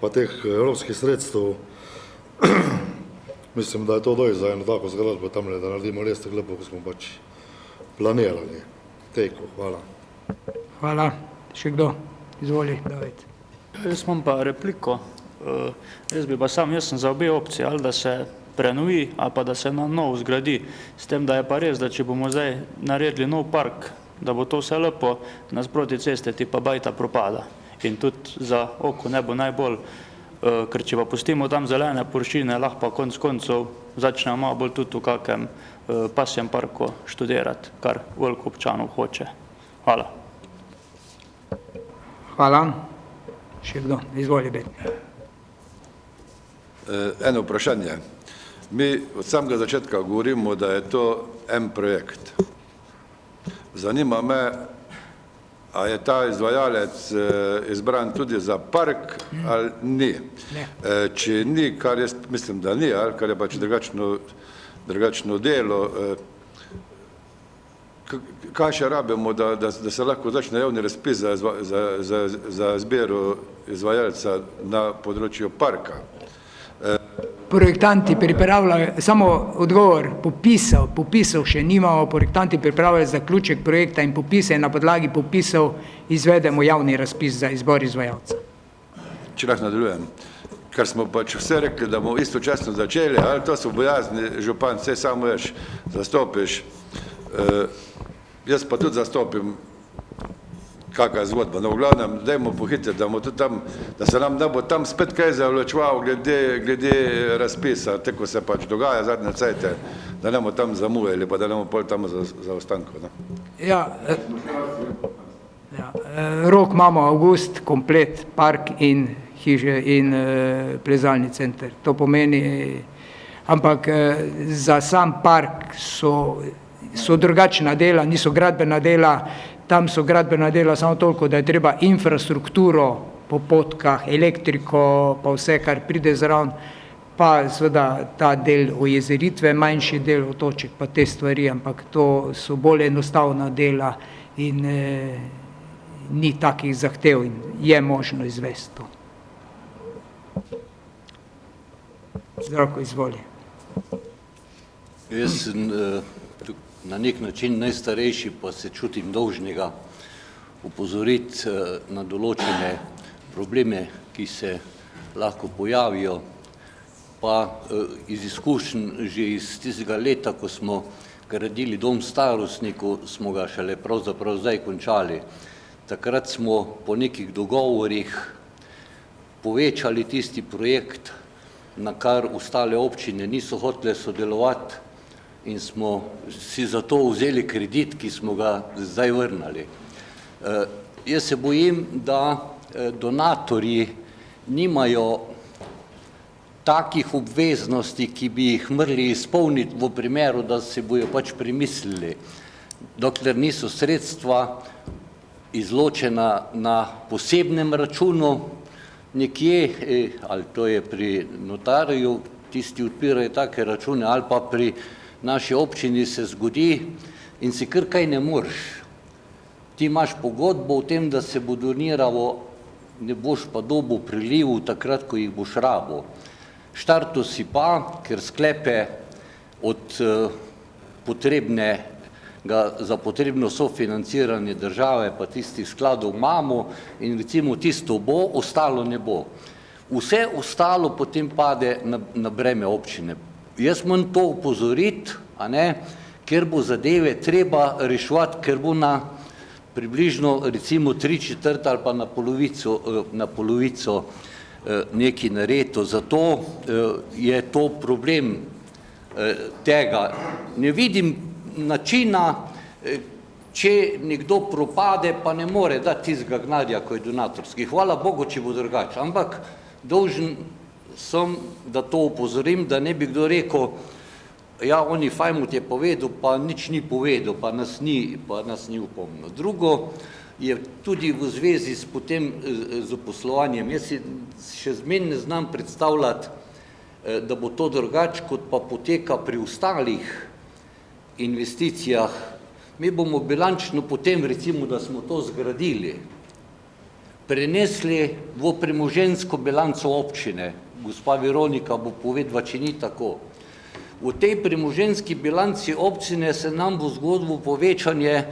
pa teh evropskih sredstev, mislim, da je to doj za eno tako zgradbo tamle, da naredimo res tako lepo, ko smo pač planirali. Tejko, hvala. Hvala. Še kdo? Izvoli, David. Jaz imam pa repliko. Jaz sem za obe opcije, ali da se prenovi, ali pa da se na nov zgradi. S tem, da je pa res, da če bomo zdaj naredili nov park, da bo to vse lepo, nasproti ceste ti pa bajta propada. In tudi za oko ne bo najbolj, ker če pa pustimo tam zelene površine, lahko pa konec koncev začnemo malo bolj tudi v kakem pasjem parku študirati, kar veliko občanov hoče. Hvala. Hvala. Še kdo? Izvoli, Bet. Eno vprašanje. Mi od samega začetka govorimo, da je to en projekt. Zanima me, a je ta izvajalec izbran tudi za park ali ni. Če ni, kar jaz mislim, da ni, ali kar je pač drugačno delo, kaj še rabimo, da se lahko začne javni razpis za izbiro izvajalca na področju parka? Projektanti pripravljajo, samo odgovor, popisov še nimamo, projektanti pripravljajo zaključek projekta in popise, na podlagi popisov izvedemo javni razpis za izbor izvajalca. Če lahko nadaljujem, ker smo pač vse rekli, da bomo istočasno začeli, ali to so bojazni, župan, vse samo veš, zastopiš. Jaz pa tudi zastopim, kakva je zgodba. No, v glavnem, dajmo pohititi, da se nam ne bo tam spet kaj zavlačeval glede razpisa, tako se pač dogaja zadnje cajte, da ne bomo tam zamujali, pa da ne bomo pol tam zaostankov. Ja, rok imamo avgust, komplet, park in hiže in plezalni center. To pomeni, ampak za sam park so drugačna dela, niso gradbena dela, tam so gradbena dela samo toliko, da je treba infrastrukturo po potkah, elektriko, pa vse, kar pride zraven, pa seveda ta del ojezeritve, manjši del otoček, pa te stvari, ampak to so bolj enostavna dela in ni takih zahtev in je možno izvesti to. Zdravko, izvoli. Jaz sem na nek način najstarejši, pa se čutim dolžnega upozoriti na določene probleme, ki se lahko pojavijo, pa iz izkušenj že iz tistega leta, ko smo gradili dom starostnikov, smo ga šele pravzaprav zdaj končali. Takrat smo po nekih dogovorih povečali tisti projekt, na kar ostale občine niso hotele sodelovati, in smo si za to vzeli kredit, ki smo ga zdaj vrnili. Jaz se bojim, da donatorji nimajo takih obveznosti, ki bi jih morali izpolniti v primeru, da se bojo pač premislili. Dokler niso sredstva izločena na posebnem računu nekje, ali to je pri notarju, tisti odpirajo take račune, ali pa pri naši občini se zgodi in si kar kaj ne moreš. Ti imaš pogodbo o tem, da se bo doniralo, ne boš pa dobil prilivov takrat, ko jih boš rabil. Štartu si pa, ker sklepe od za potrebno sofinanciranje države pa tistih skladov imamo in recimo tisto bo, ostalo ne bo. Vse ostalo potem pade na breme občine. Jaz moram to upozoriti, ker bo zadeve treba reševati, ker bo na približno recimo 3/4 ali pa na polovico nekaj naredil. Zato je to problem tega. Ne vidim načina, če nekdo propade, pa ne more dati tistega gnadja, ko je donatorski. Hvala Bogu, če bo drugače, ampak dolžen sem, da to upozorim, da ne bi kdo rekel, ja, oni Fajmut je povedal, pa nič ni povedal, pa nas ni upomnil. Drugo je tudi v zvezi s potem z poslovanjem. Jaz si še zmeraj ne znam predstavljati, da bo to drugače, kot pa poteka pri ostalih investicijah. Mi bomo bilančno potem, recimo, da smo to zgradili, prenesli v premoženjsko bilanco občine. Gospa Veronika bo povedala, če ni tako. V tej premoženjski bilanci občine se nam bo zgodilo povečanje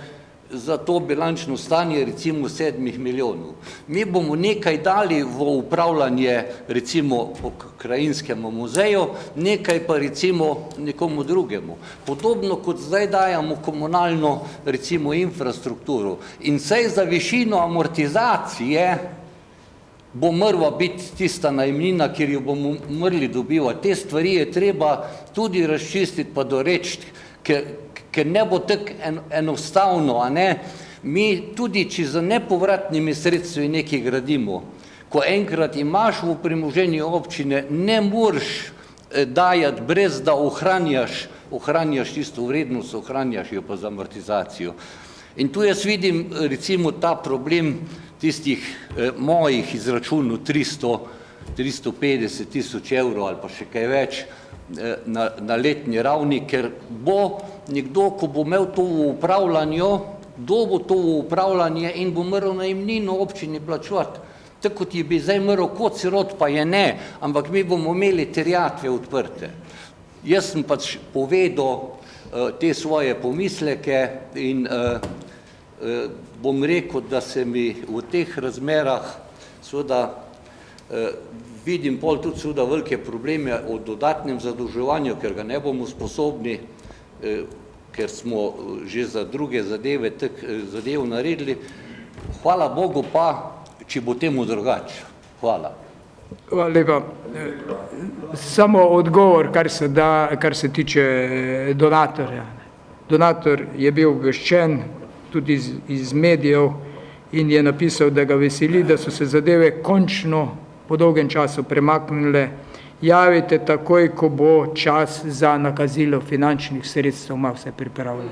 za to bilančno stanje recimo 7 milijonov. Mi bomo nekaj dali v upravljanje recimo Krajinskemu muzeju, nekaj pa recimo nekomu drugemu. Podobno kot zdaj dajamo komunalno recimo infrastrukturo. In saj za višino amortizacije bo morala biti tista najemnina, kjer jo bomo morali dobivati. Te stvari je treba tudi razčistiti pa doreči, ker ne bo tako enostavno, a ne. Mi tudi, če za nepovratnimi sredstvi nekaj gradimo, ko enkrat imaš v premoženju občine, ne moreš dajati brez, da ohranjaš tisto vrednost, ohranjaš jo pa za amortizacijo. In tu jaz vidim recimo ta problem tistih mojih izračunov 350 tisoč evrov ali pa še kaj več na letni ravni, ker bo nekdo, ko bo imel to v upravljanju, dobo to v upravljanje in bo moral najemnino občini plačevati. Tako kot je bi zdaj moral kot sirot, pa je ne, ampak mi bomo imeli terjatve odprte. Jaz sem pač povedal te svoje pomisleke in bom rekel, da se mi v teh razmerah seveda vidim pol tudi seveda velike probleme o dodatnem zadolževanju, ker ga ne bomo sposobni, ker smo že za druge zadeve zadev naredili. Hvala Bogu pa, če bo temu drugače. Hvala. Hvala lepa. Samo odgovor, kar se tiče donatorja. Donator je bil obveščen tudi iz medijev in je napisal, da ga veseli, da so se zadeve končno po dolgem času premaknile. Javite takoj, ko bo čas za nakazilo finančnih sredstev, ima vse pripravljeno.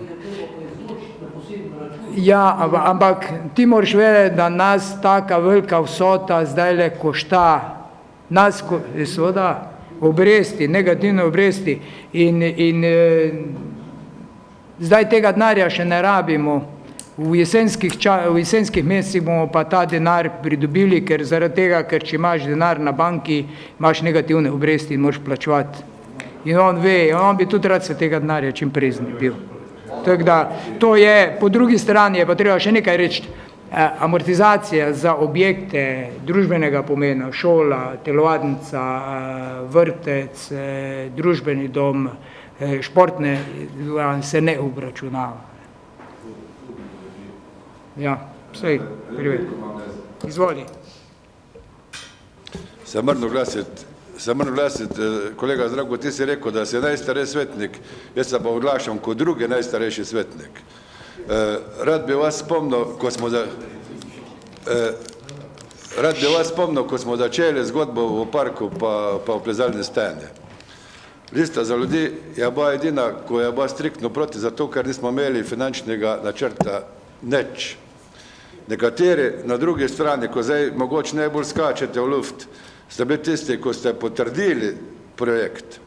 Ja, ampak ti moraš vedeti, da nas taka velika vsota zdajle košta, nas seveda obresti, negativne obresti in zdaj tega denarja še ne rabimo. V jesenskih mesecih bomo pa ta denar pridobili, ker zaradi tega, ker če imaš denar na banki, imaš negativne obresti in moraš plačevati. In on ve, on bi tudi rad se tega denarja čim prej znebil. Tako da, to je, po drugi strani je pa treba še nekaj reči, amortizacija za objekte družbenega pomena, šola, telovadnica, vrtec, družbeni dom, športne, se ne obračunava. Ja, vsej, privet. Izvoli. Se moram oglasiti, kolega Zdravko, ti si rekel, da si najstarejši svetnik, jaz se pa oglašam kot drugi najstarejši svetnik. Rad bi vas spomnil, ko smo začeli zgodbo v parku pa v plezalni steni. Lista za ljudi je bila edina, ko je bila striktno proti, zato ker nismo imeli finančnega načrta nič. Nekateri na drugi strani, ko zdaj mogoče najbolj skačete v luft, ste bili tisti, ko ste potrdili projekt.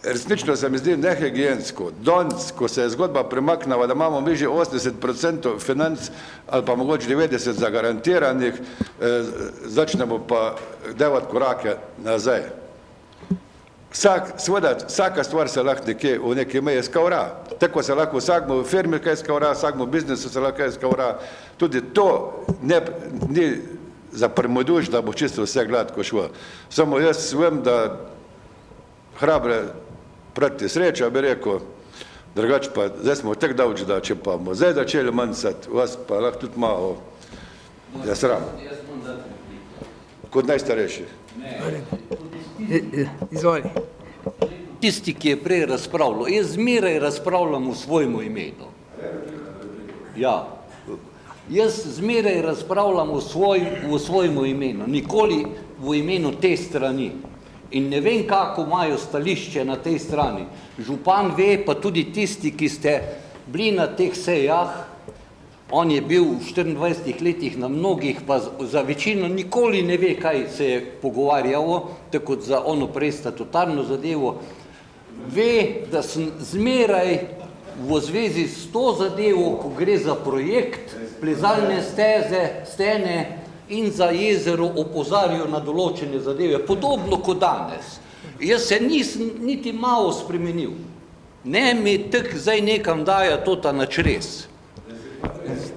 Resnično se mi zdi nehigiensko. Danes, ko se je zgodba premaknila, da imamo mi že 80% financ ali pa mogoče 90% zagarantiranih, začnemo pa delati korake nazaj. Vsaka stvar se lahko nekje v neki meji skavra. Tako se lahko vsakmu v firmi kaj skavra, vsakmu v biznesu se lahko kaj skavra. Tudi to ni za premoduš, da bo čisto vse gladko šlo. Samo jaz vem, da hrabre proti sreča, bi rekel, drugače pa zdaj smo tako davči, da če pa bomo zdaj začeli manjcati, vas pa lahko tudi malo je sram. kot najstarejših. Izvoli. Tisti, ki je prej razpravljal, jaz zmeraj razpravljam v svojem imenu. Ja, jaz zmeraj razpravljam v svojem imenu, nikoli v imenu te strani. In ne vem, kako imajo stališče na tej strani. Župan ve, pa tudi tisti, ki ste bili na teh sejah, on je bil v 24 letih na mnogih, pa za večino nikoli ne ve, kaj se je pogovarjalo, tako kot za ono prej statutarno zadevo. Ve, da sem zmeraj v zvezi s to zadevo, ko gre za projekt, plezalne stene in za jezero opozarjajo na določene zadeve, podobno kot danes. Jaz se nisem niti malo spremenil. Ne mi tak zdaj nekam daja tota na čres.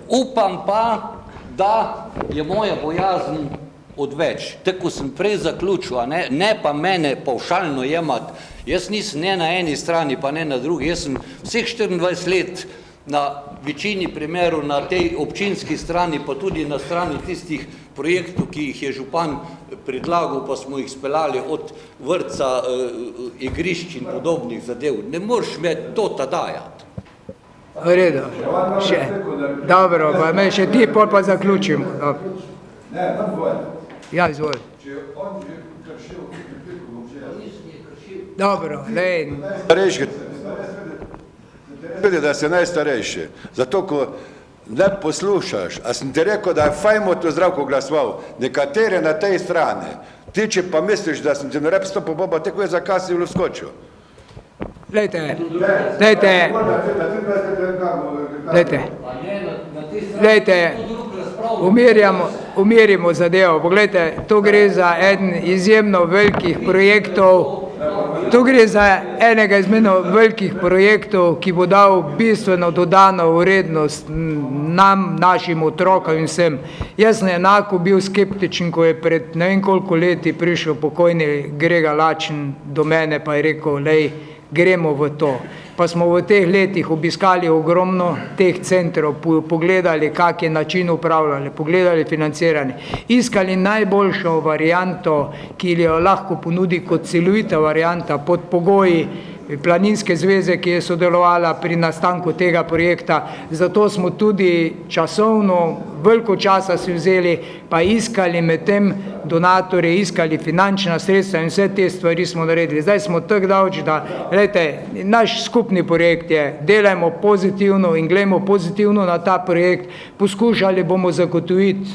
Upam pa, da je moja bojazen odveč. Tako sem prej zaključil, ne pa mene pavšalno jemati. Jaz nisem ne na eni strani, pa ne na drugi. Jaz sem vseh 24 let na večini primerov na tej občinski strani, pa tudi na strani tistih projektov, ki jih je župan predlagal, pa smo jih speljali od vrtca, igrišč in podobnih zadev. Ne moreš me tota dajati. V redu, še. Dobro, pa me še ti pol pa zaključimo. Ja, izvoli. Dobro, lej. Tudi, da si najstarejši. Zato, ko ne poslušaš, a sem ti rekel, da je fajmo to Zdravko glasoval, nekatere na tej strani, ti če pa misliš, da sem ti na rep stopil, pa tako je za kaj si vskočil. Lejte, umirimo zadevo. Poglejte, to gre za eden izjemno velikih projektov, tu gre za enega izmeno velikih projektov, ki bo dal bistveno dodano vrednost nam, našim otrokom in vsem. Jaz sem enako bil skeptičen, ko je pred ne vem koliko leti prišel pokojni Grega Lačen do mene, pa je rekel, lej, gremo v to. Pa smo v teh letih obiskali ogromno teh centrov, pogledali, kak je način upravljali, pogledali financiranje, iskali najboljšo varianto, ki jo lahko ponudi kot celovita varianta pod pogoji Planinske zveze, ki je sodelovala pri nastanku tega projekta. Zato smo tudi časovno veliko časa si vzeli, pa iskali med tem donatorje, iskali finančna sredstva in vse te stvari smo naredili. Zdaj smo tako daleč, da, gledajte, naš skupni projekt je, delajmo pozitivno in gledamo pozitivno na ta projekt, poskušali bomo zagotoviti,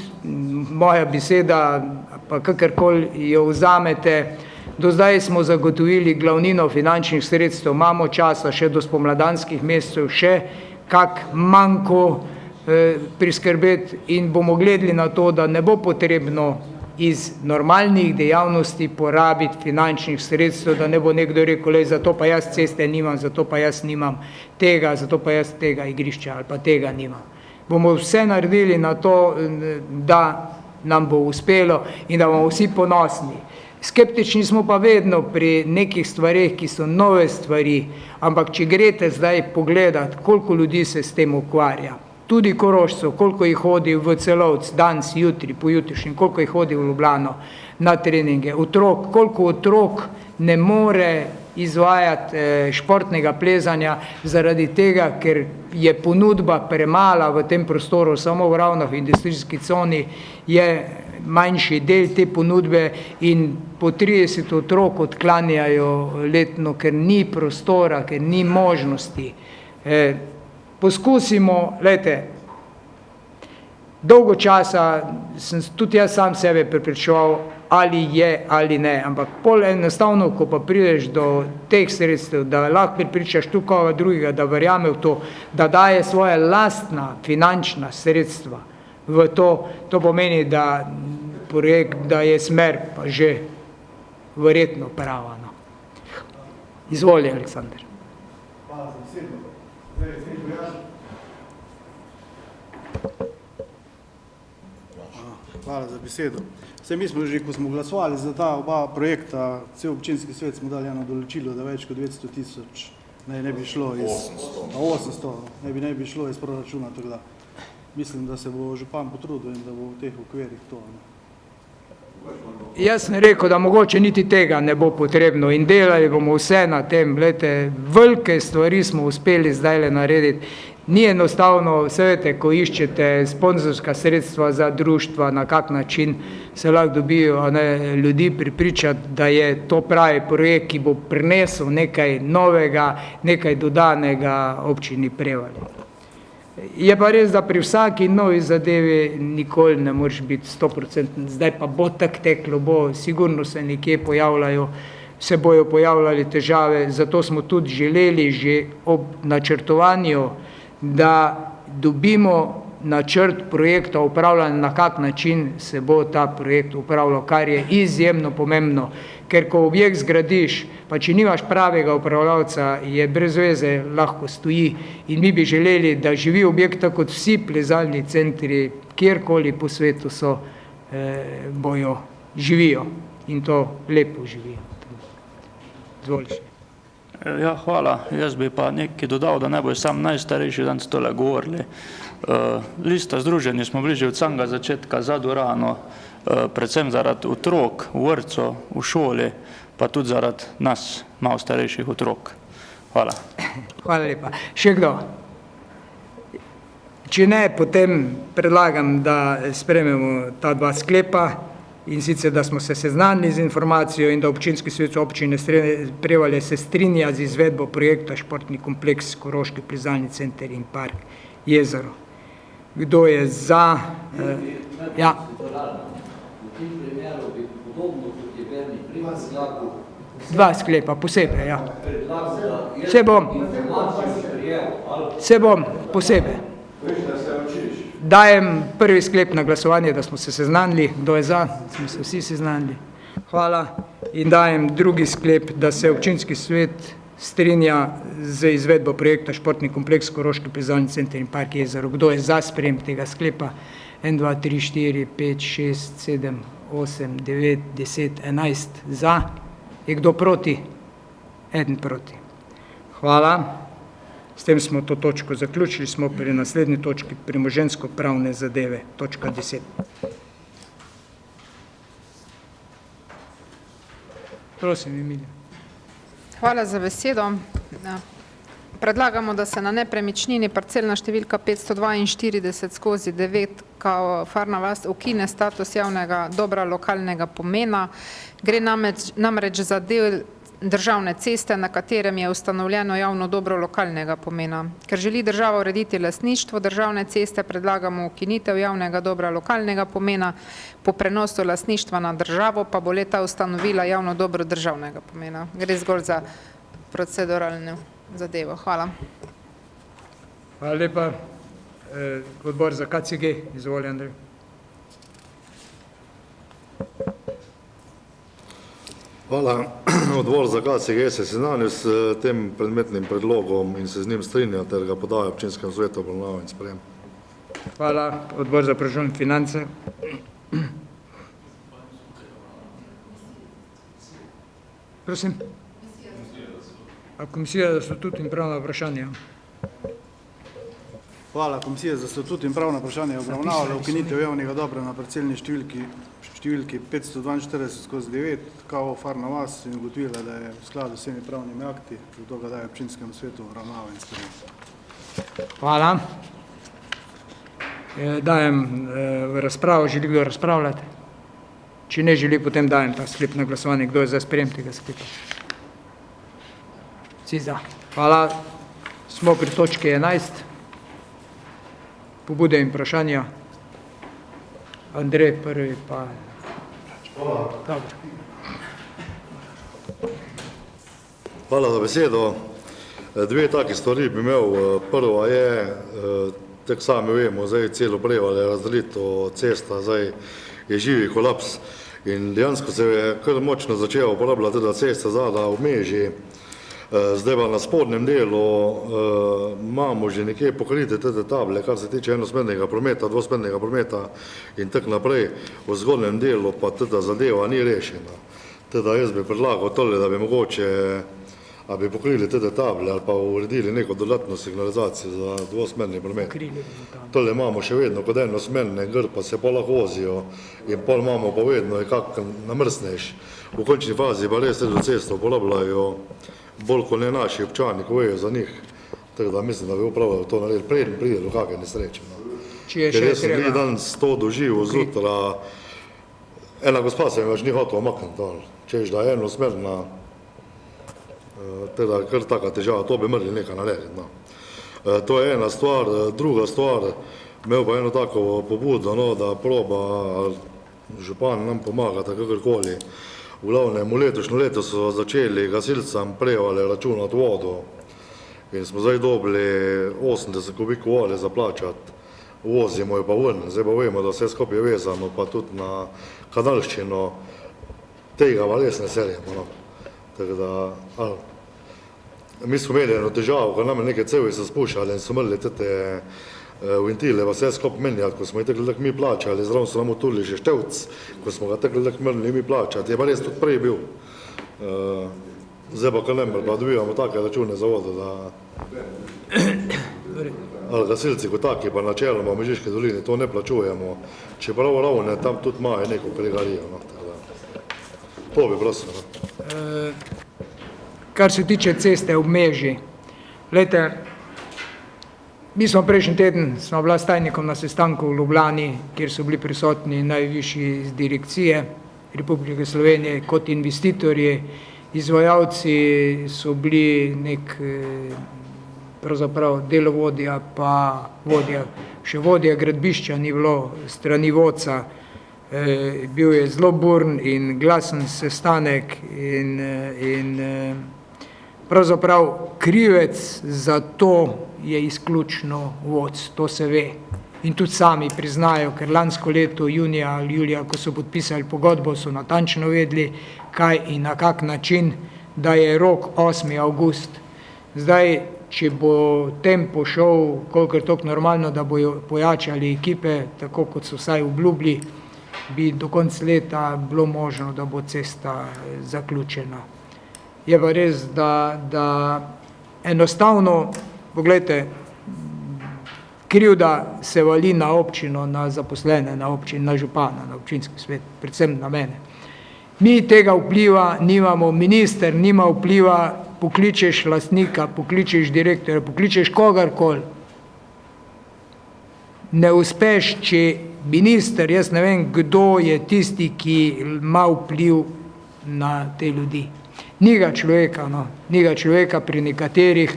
moja beseda, pa kakorkoli jo vzamete. Do zdaj smo zagotovili glavnino finančnih sredstev, imamo časa še do spomladanskih mesecev, še kak manjko priskrbeti in bomo gledali na to, da ne bo potrebno iz normalnih dejavnosti porabiti finančnih sredstev, da ne bo nekdo rekel, zato pa jaz ceste nimam, zato pa jaz nimam tega, zato pa jaz tega igrišča ali pa tega nimam. Bomo vse naredili na to, da nam bo uspelo in da bomo vsi ponosni. Skeptični smo pa vedno pri nekih stvarih, ki so nove stvari, ampak če greste zdaj pogledati, koliko ljudi se s tem ukvarja, tudi Korošcev, koliko jih hodi v Celovec, danes, jutri, pojutrišnjem, koliko jih hodi v Ljubljano na treninge, otrok, koliko otrok ne more izvajati športnega plezanja zaradi tega, ker je ponudba premala v tem prostoru, samo v Ravnah v industrijski coni je manjši del te ponudbe in po 30 otrok odklanjajo letno, ker ni prostora, ker ni možnosti. Poskusimo, gledajte, dolgo časa sem tudi jaz sam sebe prepričeval, ali je ali ne, ampak pol enostavno, ko pa prideš do teh sredstev, da lahko prepričaš tu koga drugega, da verjame v to, da daje svoje lastna finančna sredstva v to, to pomeni, da projekt, da je smer pa že verjetno prava. No. Izvoli, Aleksandar. Hvala za besedo. Hvala za besedo. Vse mi smo že, ko smo glasovali za ta oba projekta, cel občinski svet smo dali eno določilo, da več kot 200 tisoč ne bi šlo iz 800, ne bi šlo iz proračuna, tako da mislim, da se bo župan potrudil in da bo v teh okvirih to. Jaz sem rekel, da mogoče niti tega ne bo potrebno in delali bomo vse na tem. Glejte, velike stvari smo uspeli zdajle narediti. Ni enostavno, vse ko iščete sponzorska sredstva za društva, na kak način se lahko dobijo ljudi pripričati, da je to pravi projekt, ki bo prinesel nekaj novega, nekaj dodanega občini Prevalje. Je pa res, da pri vsaki novi zadevi nikoli ne moreš biti 100%, zdaj pa bo tako teklo, sigurno se nekje pojavljajo, se bojo pojavljali težave, zato smo tudi želeli že ob načrtovanju, da dobimo načrt projekta upravljanja, na kak način se bo ta projekt upravljal, kar je izjemno pomembno, ker ko objekt zgradiš, pa če nimaš pravega upravljavca, je brez veze, lahko stoji in mi bi želeli, da živi objekt tako kot vsi plezalni centri, kjerkoli po svetu so, bojo, živijo in to lepo živijo. Zvoliš. Ja, hvala. Jaz bi pa nekaj dodal, da ne bojo sam najstarejši danes tole govorili. Lista združenja smo bili že od samega začetka za dvorano, predvsem zaradi otrok v vrtcu, v šoli, pa tudi zaradi nas, malo starejših otrok. Hvala. Hvala lepa. Še kdo? Če ne, potem predlagam, da sprejmemo ta dva sklepa, in sicer, da smo se seznanili z informacijo in da občinski svet občine Prevalje se strinja z izvedbo projekta Športni kompleks Koroški plezalni center in park Jezero. Kdo je za? Ja. Dva sklepa, posebej, ja. Se bom, posebej. Dajem prvi sklep na glasovanje, da smo se seznanili. Kdo je za? Smo se vsi seznanili. Hvala. In dajem drugi sklep, da se občinski svet strinja z izvedbo projekta Športni kompleks Koroški plezalni center in park Jezero. Kdo je za sprejem tega sklepa? 1, 2, 3, 4, 5, 6, 7, 8, 9, 10, 11 za. Je kdo proti? 1 proti. Hvala. S tem smo to točko zaključili, smo pri naslednji točki premoženjsko-pravne zadeve, točka 10. Prosim, Emilija. Hvala za besedo. Predlagamo, da se na nepremičnini parcelna številka 542/9 kao Farna vas ukine status javnega dobra lokalnega pomena. Gre namreč za del državne ceste, na katerem je ustanovljeno javno dobro lokalnega pomena. Ker želi država urediti lastništvo državne ceste, predlagamo ukinitev javnega dobra lokalnega pomena, po prenosu lastništva na državo pa bo leta ustanovila javno dobro državnega pomena. Gre zgolj za proceduralno zadevo. Hvala. Hvala lepa. Odbor za KCG, izvoli Andrej. Hvala. Odbor za KCG se seznanil s tem predmetnim predlogom in se z njim strinja ter ga podaja občinskem svetu obravnavo in sprejem. Hvala. Odbor za proračun in finance. Prosim. Komisija za statut in pravna vprašanja. Hvala. Komisija za statut in pravna vprašanja je obravnavala ukinitev javnega dobra na parcelni številki 542/9 kao Farna vas in ugotovila, da je v skladu s vsemi pravnimi akti, zato ga daje občinskemu svetu obravnavo in sprejem. Hvala. Dajem v razpravo, želi kdo razpravljati? Če ne želi, potem dajem ta sklep na glasovanje. Kdo je za sprejem tega sklepa? Vsi za. Hvala. Smo pri točki 11. Pobude in vprašanja. Andrej prvi pa... Hvala za besedo. Dve taki stvari bi imel. Prva je, tako sami vemo, zdaj celo Prevalje razdelito cesta, zdaj je živi kolaps in dejansko se je kar močno začela uporabljati teda cesta zada v Meži. Zdaj pa na spodnjem delu imamo že nekje pokrite te table, kar se tiče enosmernega prometa, dvosmernega prometa in tako naprej. V zgornjem delu pa teda zadeva ni rešena. Teda jaz bi predlagal tole, da bi mogoče a bi pokrili te table ali pa uredili neko dodatno signalizacijo za dvosmerni promet. Tole imamo še vedno kot enosmerne, gr pa se pa lahko vozijo in pol imamo pa vedno kak namrsnejš. V končni fazi pa res to cesto uporabljajo bolj kot ne naši občani, ko vejo za njih. Tako da mislim, da bi upravljali to naredili, preden pride do kakve nesreče. Ker jaz sem bili danes to doživel zjutra, ena gospa se mi več ni hotel omakniti, češ da je enosmerna, teda kar taka težava, to bi morali nekaj narediti. To je ena stvar, druga stvar, imel pa eno tako pobudo, da proba župan nam pomagati, kakorkoli. V glavnem, v letošnjo leto so začeli gasilcem prejevali računati vodo in smo zdaj dobili 80 kubikov vode za plačati, vozimo jo pa ven, zdaj pa vemo, da vse skupaj je vezano, pa tudi na kanalščino, tega pa res ne serjemo. Tako da, mi smo imeli eno težavo, ko nam je neke cevi se spuščali in so morali tete ventile pa vse skupaj menjati, ko smo jih tako mi plačali, zraven so nam utuli že števc, ko smo ga tako morali mi plačati, je pa res tudi prej bil. Zdaj pa kalember, pa dobivamo take račune za vodo, da gasilci kot taki, pa načeloma v Mežiški dolini to ne plačujemo, čeprav ravne tam tudi imajo neko pregarijo. To bi prosil. Kar se tiče ceste ob Meži, glejte, mi smo prejšnji teden, smo bila s tajnikom na sestanku v Ljubljani, kjer so bili prisotni najvišji iz direkcije Republike Slovenije kot investitorji, izvajalci so bili nek pravzaprav delovodja, pa vodja, še vodja gradbišča ni bilo strani vodca, bil je zelo buren in glasen sestanek in pravzaprav krivec za to je izključno vodc, to se ve. In tudi sami priznajo, ker lansko leto, junija ali julija, ko so podpisali pogodbo, so natančno vedeli, kaj in na kak način, da je rok 8. avgust. Zdaj, če bo tempo šel kolikor toliko normalno, da bojo pojačali ekipe, tako kot so vsaj obljubili, bi do konca leta bilo možno, da bo cesta zaključena. Je pa res, da enostavno, poglejte, krivda se vali na občino, na zaposlene, na občin, na župana, na občinski svet, predvsem na mene. Mi tega vpliva nimamo, minister nima vpliva, pokličeš lastnika, pokličeš direktorja, pokličeš kogarkoli. Ne uspeš, če minister, jaz ne vem, kdo je tisti, ki ima vpliv na te ljudi. Ni ga človeka, ni ga človeka pri nekaterih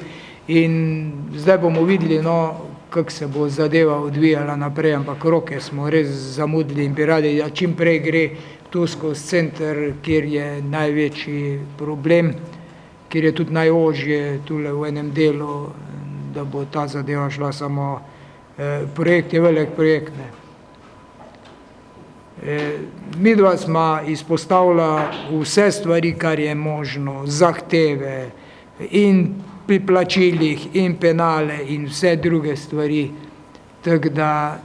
in zdaj bomo videli, kako se bo zadeva odvijala naprej, ampak roke smo res zamudili in bi radi, da čim prej gre tu skozi center, kjer je največji problem, kjer je tudi najožje tule v enem delu, da bo ta zadeva šla samo, projekt je velik projekt. Midva sva izpostavila vse stvari, kar je možno, zahteve in pri plačilih in penale in vse druge stvari. Tako da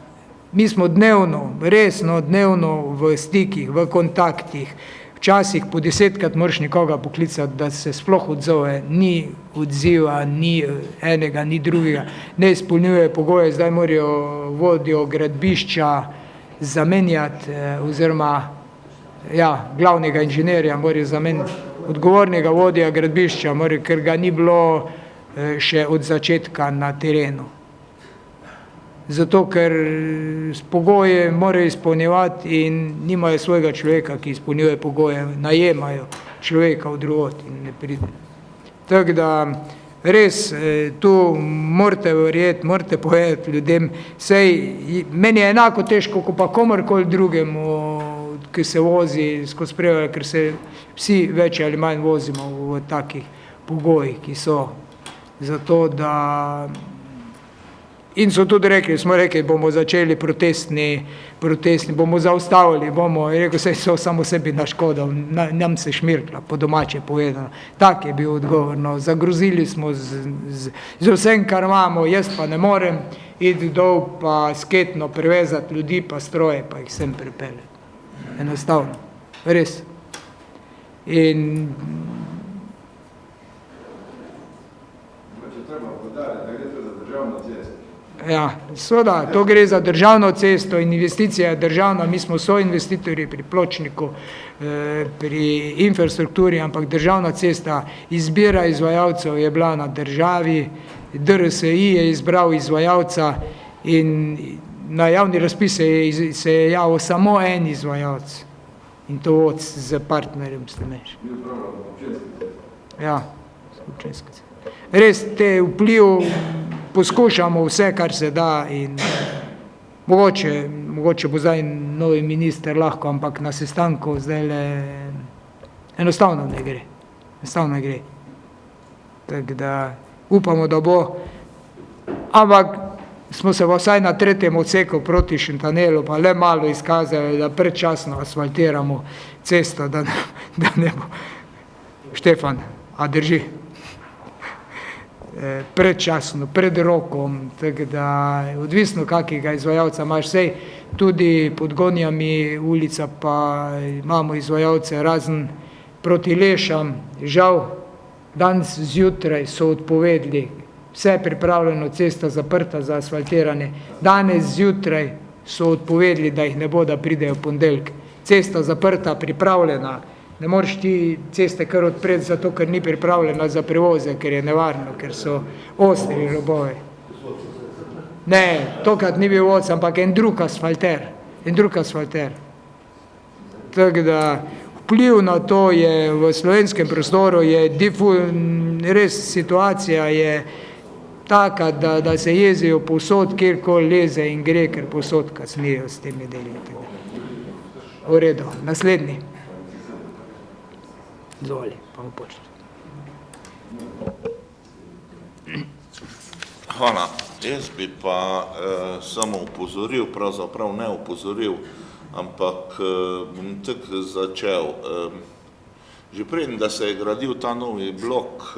mi smo dnevno, resno dnevno v stikih, v kontaktih. Včasih po 10-krat moraš nekoga poklicati, da se sploh odzove, ni odziva, ni enega, ni drugega, ne izpolnjuje pogoje, zdaj morajo vodjo gradbišča zamenjati, oziroma glavnega inženirja morajo zamenjati, odgovornega vodja gradbišča, ker ga ni bilo še od začetka na terenu. Zato, ker pogoje morajo izpolnjevati in nimajo svojega človeka, ki izpolnjuje pogoje, najemajo človeka v drugod in ne pride. Tako da res, tu morate verjeti, morate povedati ljudem, sej meni je enako težko, kot pa komorkoli drugemu, ki se vozi skozi Prevalje, ker se vsi več ali manj vozimo v takih pogojih, ki so. Zato, da in so tudi rekli, smo rekli, bomo začeli protestni, bomo zaustavili, je rekel, sej so samo sebi naškodal, nam se šmirkla, po domače povedano. Tak je bil odgovor, zagrozili smo z vsem, kar imamo, jaz pa ne morem iti dol, pa sketno prevezati ljudi, pa stroje, pa jih sem pripeljati. Enostavno, res. In Ja, seveda, to gre za državno cesto, investicija je državna, mi smo soinvestitorji pri pločniku, pri infrastrukturi, ampak državna cesta, izbira izvajalcev je bila na državi, DRSI je izbral izvajalca in na javni razpis se je javil samo en izvajalec in to z partnerjem Stemeš. Ja, občinska cesta. Res te vpliv poskušamo vse, kar se da in mogoče bo zdaj novi minister lahko, ampak na sestanku zdaj enostavno ne gre. Enostavno ne gre. Tako da upamo, da bo, ampak smo se vsaj na 3. odseku proti Šentanelu pa le malo izkazali, da predčasno asfaltiramo cesto, da ne bo. Štefan, a drži? Predčasno, pred rokom, tako da odvisno kakega izvajalca imaš, sej tudi pod Gonjami ulica pa imamo izvajalce razen proti Lešam, žal danes zjutraj so odpovedli, vse je pripravljeno, cesta zaprta za asfaltiranje, danes zjutraj so odpovedli, da jih ne bo, da pridejo v ponedeljek, cesta zaprta, pripravljena, ne moreš ti ceste kar odpreti, zato ker ni pripravljena za prevoze, ker je nevarno, ker so ostri robovi. Ne, tokrat ni bil voc, ampak en drug asfalter. Tako da vpliv na to je v slovenskem prostoru, res situacija je taka, da se jezijo povsod, kjerkoli leze in gre, ker povsod kasnijo s temi deli. V redu, naslednji. Zvoli, pa mu početi. Hvala. Jaz bi pa samo upozoril, pravzaprav ne upozoril, ampak bom tako začel. Že preden, da se je gradil ta novi blok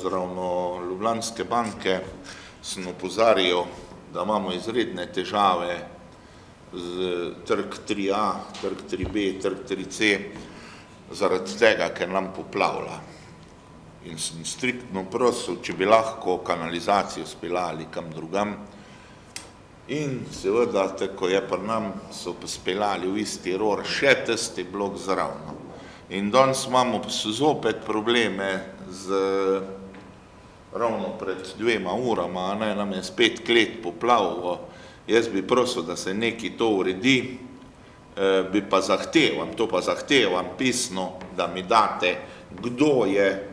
zravno Ljubljanske banke, sem opozarjal, da imamo izredne težave z trg 3A, trg 3B, trg 3C, zaradi tega, ker nam poplavlja. In sem striktno prosil, če bi lahko kanalizacijo speljali kam drugam. In seveda, tako je pri nam, so speljali v isti ror še tisti blok zravno. In danes imamo zopet probleme ravno pred 2 urama, nam je spet klet poplavilo. Jaz bi prosil, da se nekaj to uredi, bi pa zahtevam pisno, da mi date, kdo je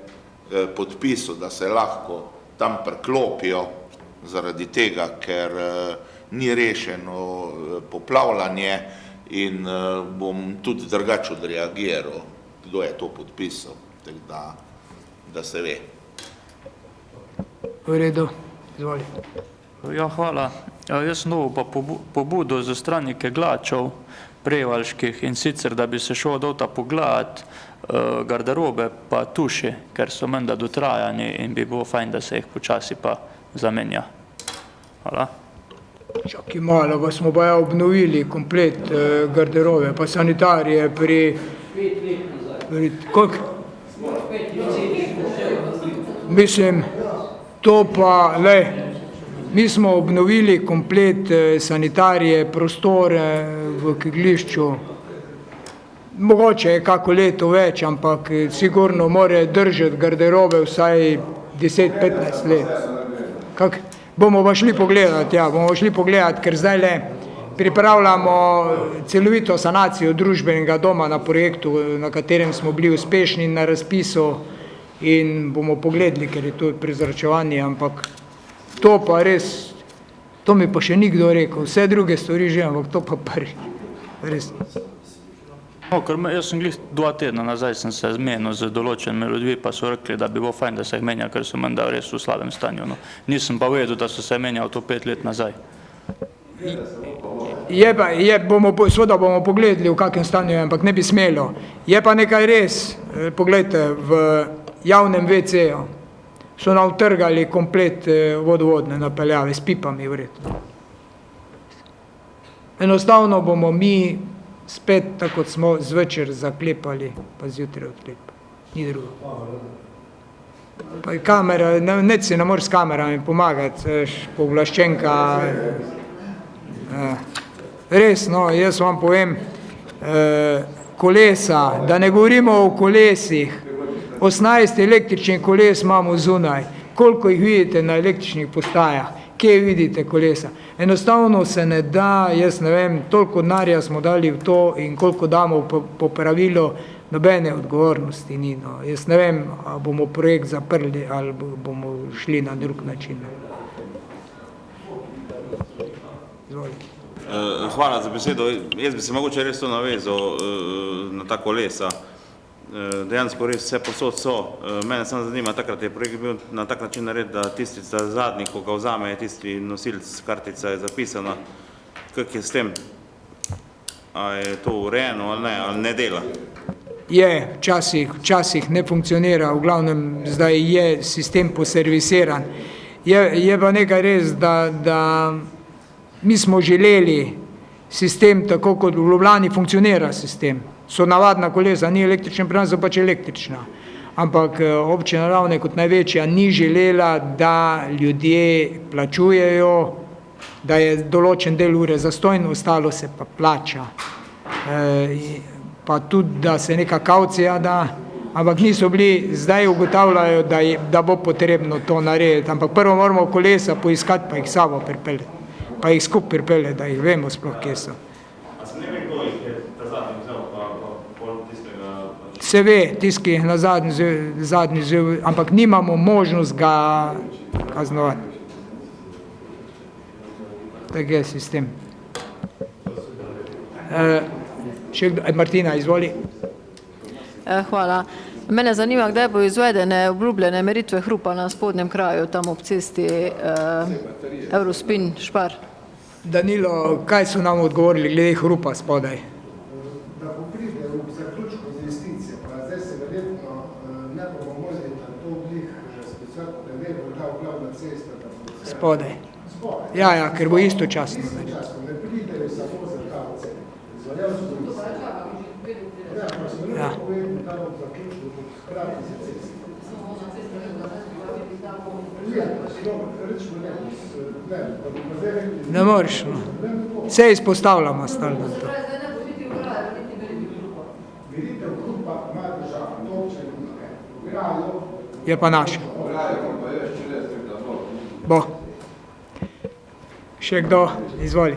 podpisal, da se lahko tam priklopijo, zaradi tega, ker ni rešeno poplavljanje in bom tudi drugače odreagiral, kdo je to podpisal, tako da se ve. V redu, izvoli. Ja, hvala. Jaz sem dobil pa pobudo za strani Keglačev prevaljških in sicer, da bi se šel dol ta pogledat garderobe pa tuši, ker so menda dotrajani in bi bilo fajn, da se jih počasi pa zamenja. Hvala. Čakaj malo, pa smo pa obnovili komplet garderobe, pa sanitarije pri... Koliko? Mislim, to pa, mi smo obnovili komplet sanitarije, prostore v keglišču. Mogoče je kako leto več, ampak sigurno more držati garderobe vsaj 10-15 let. Bomo pa šli pogledati, ker zdaj pripravljamo celovito sanacijo družbenega doma na projektu, na katerem smo bili uspešni na razpisu in bomo pogledali, ker je to prezračevanje, ampak to pa res, to mi pa še nikdo rekel, vse druge stvari že, ampak to pa res. Ker jaz sem glih 2 tedna nazaj sem se zmenil z določenimi ljudmi, pa so rekli, da bi bilo fajn, da se jih menja, ker so menda res v slabem stanju. Nisem pa vedel, da so se menjal to 5 let nazaj. Seveda bomo pogledali, v kakem stanju je, ampak ne bi smelo. Je pa nekaj res, poglejte, v javnem WC-ju so nam utrgali komplet vodovodne napeljave s pipami vredno. Enostavno bomo mi spet, tako kot smo zvečer zaklepali, pa zjutraj odklepali. Ni drugo. Pa kamera, nič si ne moreš s kamerami pomagati, povlaščenka. Res, no, jaz vam povem, kolesa, da ne govorimo o kolesih, 18 električnih koles imamo zunaj, koliko jih vidite na električnih postajah, kje vidite kolesa. Enostavno se ne da, jaz ne vem, toliko denarja smo dali v to in koliko damo po pravilu, nobene odgovornosti ni. No. Jaz ne vem, ali bomo projekt zaprli ali bomo šli na drug način. Izvolite. Hvala za besedo. Jaz bi se mogoče res to navezal na ta kolesa. Dejansko res vse posod so. Mene samo zanima, takrat je projekt bil na tak način nared, da tisti zadnji, ko ga vzame, je tisti nosilc, kartica je zapisana. Kak je s tem? A je to urejeno ali ne dela? Je, včasih ne funkcionira, v glavnem zdaj je sistem poservisiran. Je pa nekaj res, da mi smo želeli sistem, tako kot v Ljubljani funkcionira sistem. So navadna kolesa, ni električna, pri nas so pač električna. Ampak občina Ravne kot največja ni želela, da ljudje plačujejo, da je določen del ure zastojn, ostalo se pa plača. Pa tudi, da se neka kaucija da, ampak niso bili, zdaj ugotavljajo, da bo potrebno to narediti. Ampak prvo moramo kolesa poiskati, pa jih sabo pripeljati, pa jih skup pripeljati, da jih vemo sploh, kje so. A se ne ve, kdo jih je ta zadnji vzel, pa pol tistega... Se ve, tisti, ki jih na zadnji vzel, ampak nimamo možnost ga kaznovati. Tak je sistem. Martina, izvoli. Hvala. Mene zanima, kdaj bo izvedene obljubljene meritve hrupa na spodnjem kraju, tam ob cesti Eurospin Špar. Danilo, kaj so nam odgovorili glede hrupa spodaj? Da bo pride v zaključku z investicije, pa zdaj se verjetno ne bomo mogli na to oblih specialno preveriti, da v glavna cesta, da bo... Spodaj. Ja, ker bo istočasno. Ne pridejo samo za ta ocen. Izvajalsko ja, pa se ne povedem, da bo zaključil v hkrati za cesti. Ne moreš, no. Vse izpostavljamo stalno to. Je pa naša. Bo. Še kdo? Izvoli.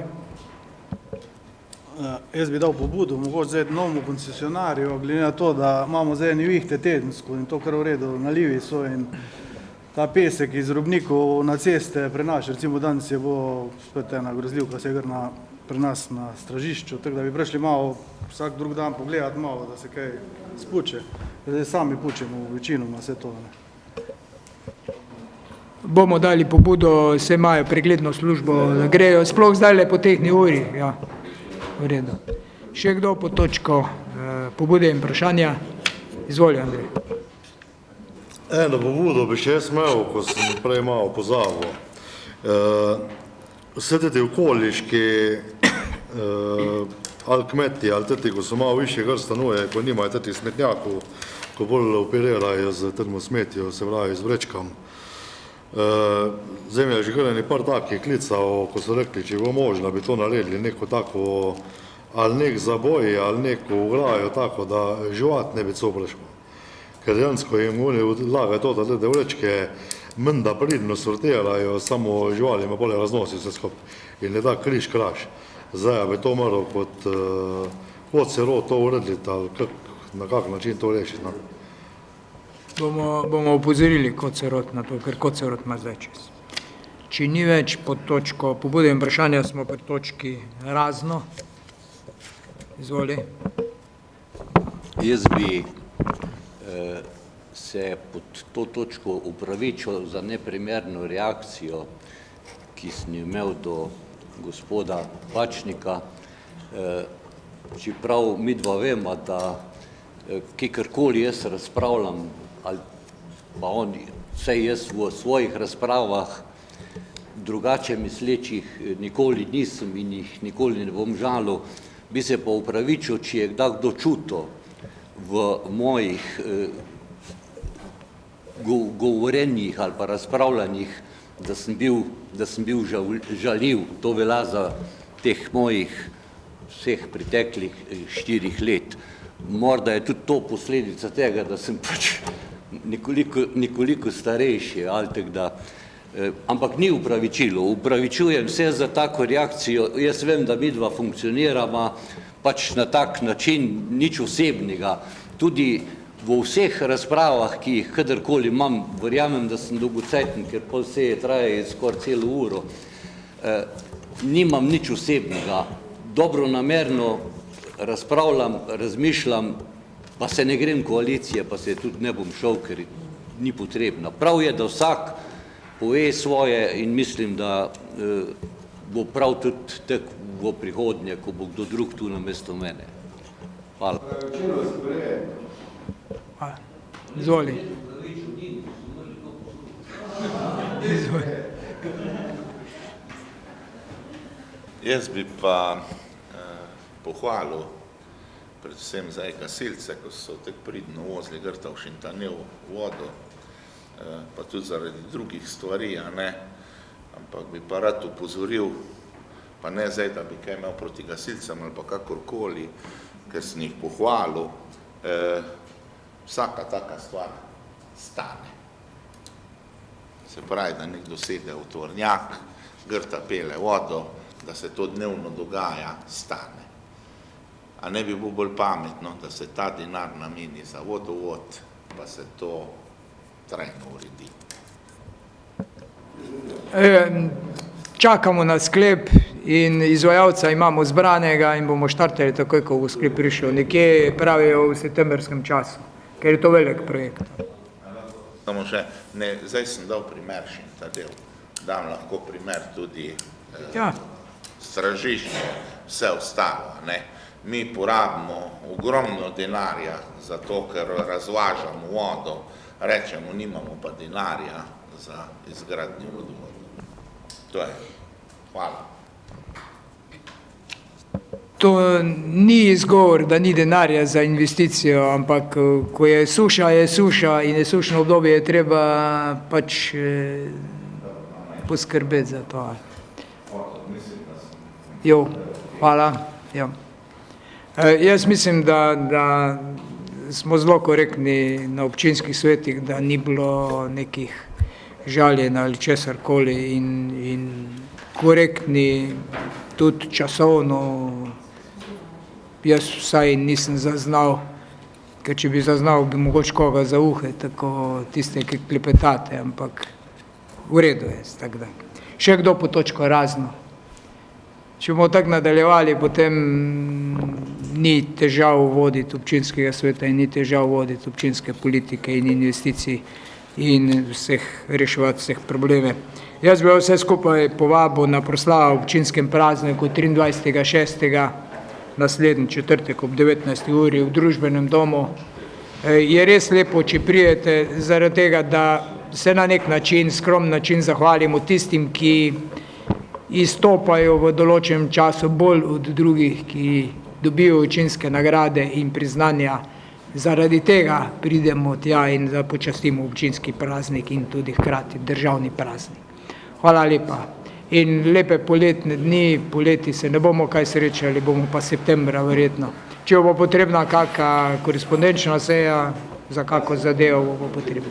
Jaz bi dal pobudo, mogoče zdaj novemu koncesionarju, glede na to, da imamo zdaj nevihte tedensko in to kar v redu, nalivi so in ta pesek iz robnikov na ceste prenaša. Recimo danes je bo spet ena grozljivka, se je pri nas na stražišču, tako da bi prišli malo vsak drug dan pogledati malo, da se kaj spuče. Zdaj sami pučemo večinoma vse to. Bomo dali pobudo, se imajo pregledno službo, da grejo sploh zdaj po tehni uri. Ja, v redu. Še kdo po točko pobude in vprašanja? Izvoli, Andrej. Eno pobudo bi še jaz imel, ko sem prej malo pozabil. Vse teti okoliški ali kmeti, ali teti, ko so malo više gr stanuje, ko nimajo teti smetnjakov, ko bolj operirajo z termosmetjo, se pravi z vrečkam. Zdaj mi je že kar par takih klical, ko so rekli, če bo možno, bi to naredili neko tako, ali nek zaboj, ali neko ograjo, tako da živat ne bi cobreško. Ker dejansko jim oni odlagajo to, da te vrečke menda pridno sortirajo, samo živali ima bolje raznosi vse skupaj in ne da križ kraš. Zdaj bi to moral kot sero to urediti, ali na kak način to rešiti. Bomo upozorili Kocerot na to, ker Kocerot ima zdaj čas. Če ni več pod točko pobude in vprašanja, smo pri točki razno. Izvoli. Jaz bi se pod to točko upravičil za neprimerno reakcijo, ki sem imel do gospoda Pačnika, čeprav mi dva vemo, da kakorkoli jaz razpravljam, ali pa on, vsaj jaz v svojih razpravah drugače mislečih nikoli nisem in jih nikoli ne bom žalil, bi se pa upravičil, če je kdo čutil v mojih govorenjih ali pa razpravljanjih, da sem bil žaljiv. To velja za teh mojih vseh preteklih 4 let. Morda je tudi to posledica tega, da sem pač nekoliko starejši, ali tako da. Ampak ni upravičilo. Upravičujem se za tako reakcijo. Jaz vem, da midva funkcionirava pač na tak način, nič osebnega. Tudi v vseh razpravah, ki jih kadarkoli imam, verjamem, da sem dolgocajten, ker pol seje traje skoraj celo uro, nimam nič osebnega. Dobronamerno razpravljam, razmišljam, pa se ne grem koalicije, pa se tudi ne bom šel, ker ni potrebno. Prav je, da vsak pove svoje in mislim, da bo prav tudi tako v prihodnje, ko bo kdo drug tu namesto mene. Hvala. Izvoli. Jaz bi pa pohvalil predvsem zdaj gasilce, ko so tako pridno vozili Grta v Šintanel vodo, pa tudi zaradi drugih stvari, ampak bi pa rad upozoril, pa ne zdaj, da bi kaj imel proti gasilcem ali pa kakorkoli, ker sem jih pohvalil, vsaka taka stvar stane. Se pravi, da nekdo sede v tovornjak, Grta pele vodo, da se to dnevno dogaja, stane. A ne bi bilo bolj pametno, da se ta denar nameni za vodovod, pa se to trajno uredi. Čakamo na sklep in izvajalca imamo zbranega in bomo štartali takoj, ko bo sklep prišel. Nekje pravijo v septembrskem času, ker je to velik projekt. Samo še, zdaj sem dal primer Šintanel, dam lahko primer tudi stražišče, vse ostalo. Mi porabimo ogromno denarja za to, ker razvažamo vodo, rečemo, nimamo pa denarja za izgradnjo vodovoda. To je. Hvala. To ni izgovor, da ni denarja za investicijo, ampak ko je suša in je sušno obdobje, je treba pač poskrbeti za to. Hvala. Jaz mislim, da smo zelo korektni na občinskih svetih, da ni bilo nekih žaljen ali česarkoli in korektni tudi časovno. Jaz vsaj nisem zaznal, ker če bi zaznal, bi mogoče koga za uhe, tako tiste, ki klepetate, ampak v redu je. Še kdo po točko razno? Če bomo tako nadaljevali, potem ni težav voditi občinskega sveta in ni težav voditi občinske politike in investicij in reševati vseh probleme. Jaz bi vse skupaj povabil na proslavo občinskem prazniku 23.6. naslednji četrtek ob 19. uri v družbenem domu. Je res lepo, če prijete, zaradi tega, da se na nek način, skromen način zahvalimo tistim, ki izstopajo v določenem času bolj od drugih, ki dobijo občinske nagrade in priznanja. Zaradi tega pridemo tja in da počastimo občinski praznik in tudi hkrati državni praznik. Hvala lepa. In lepe poletne dni, poleti se ne bomo kaj srečali, bomo pa septembra verjetno. Če bo potrebna kakšna korespondenčna seja, za kako zadevo bo potrebna.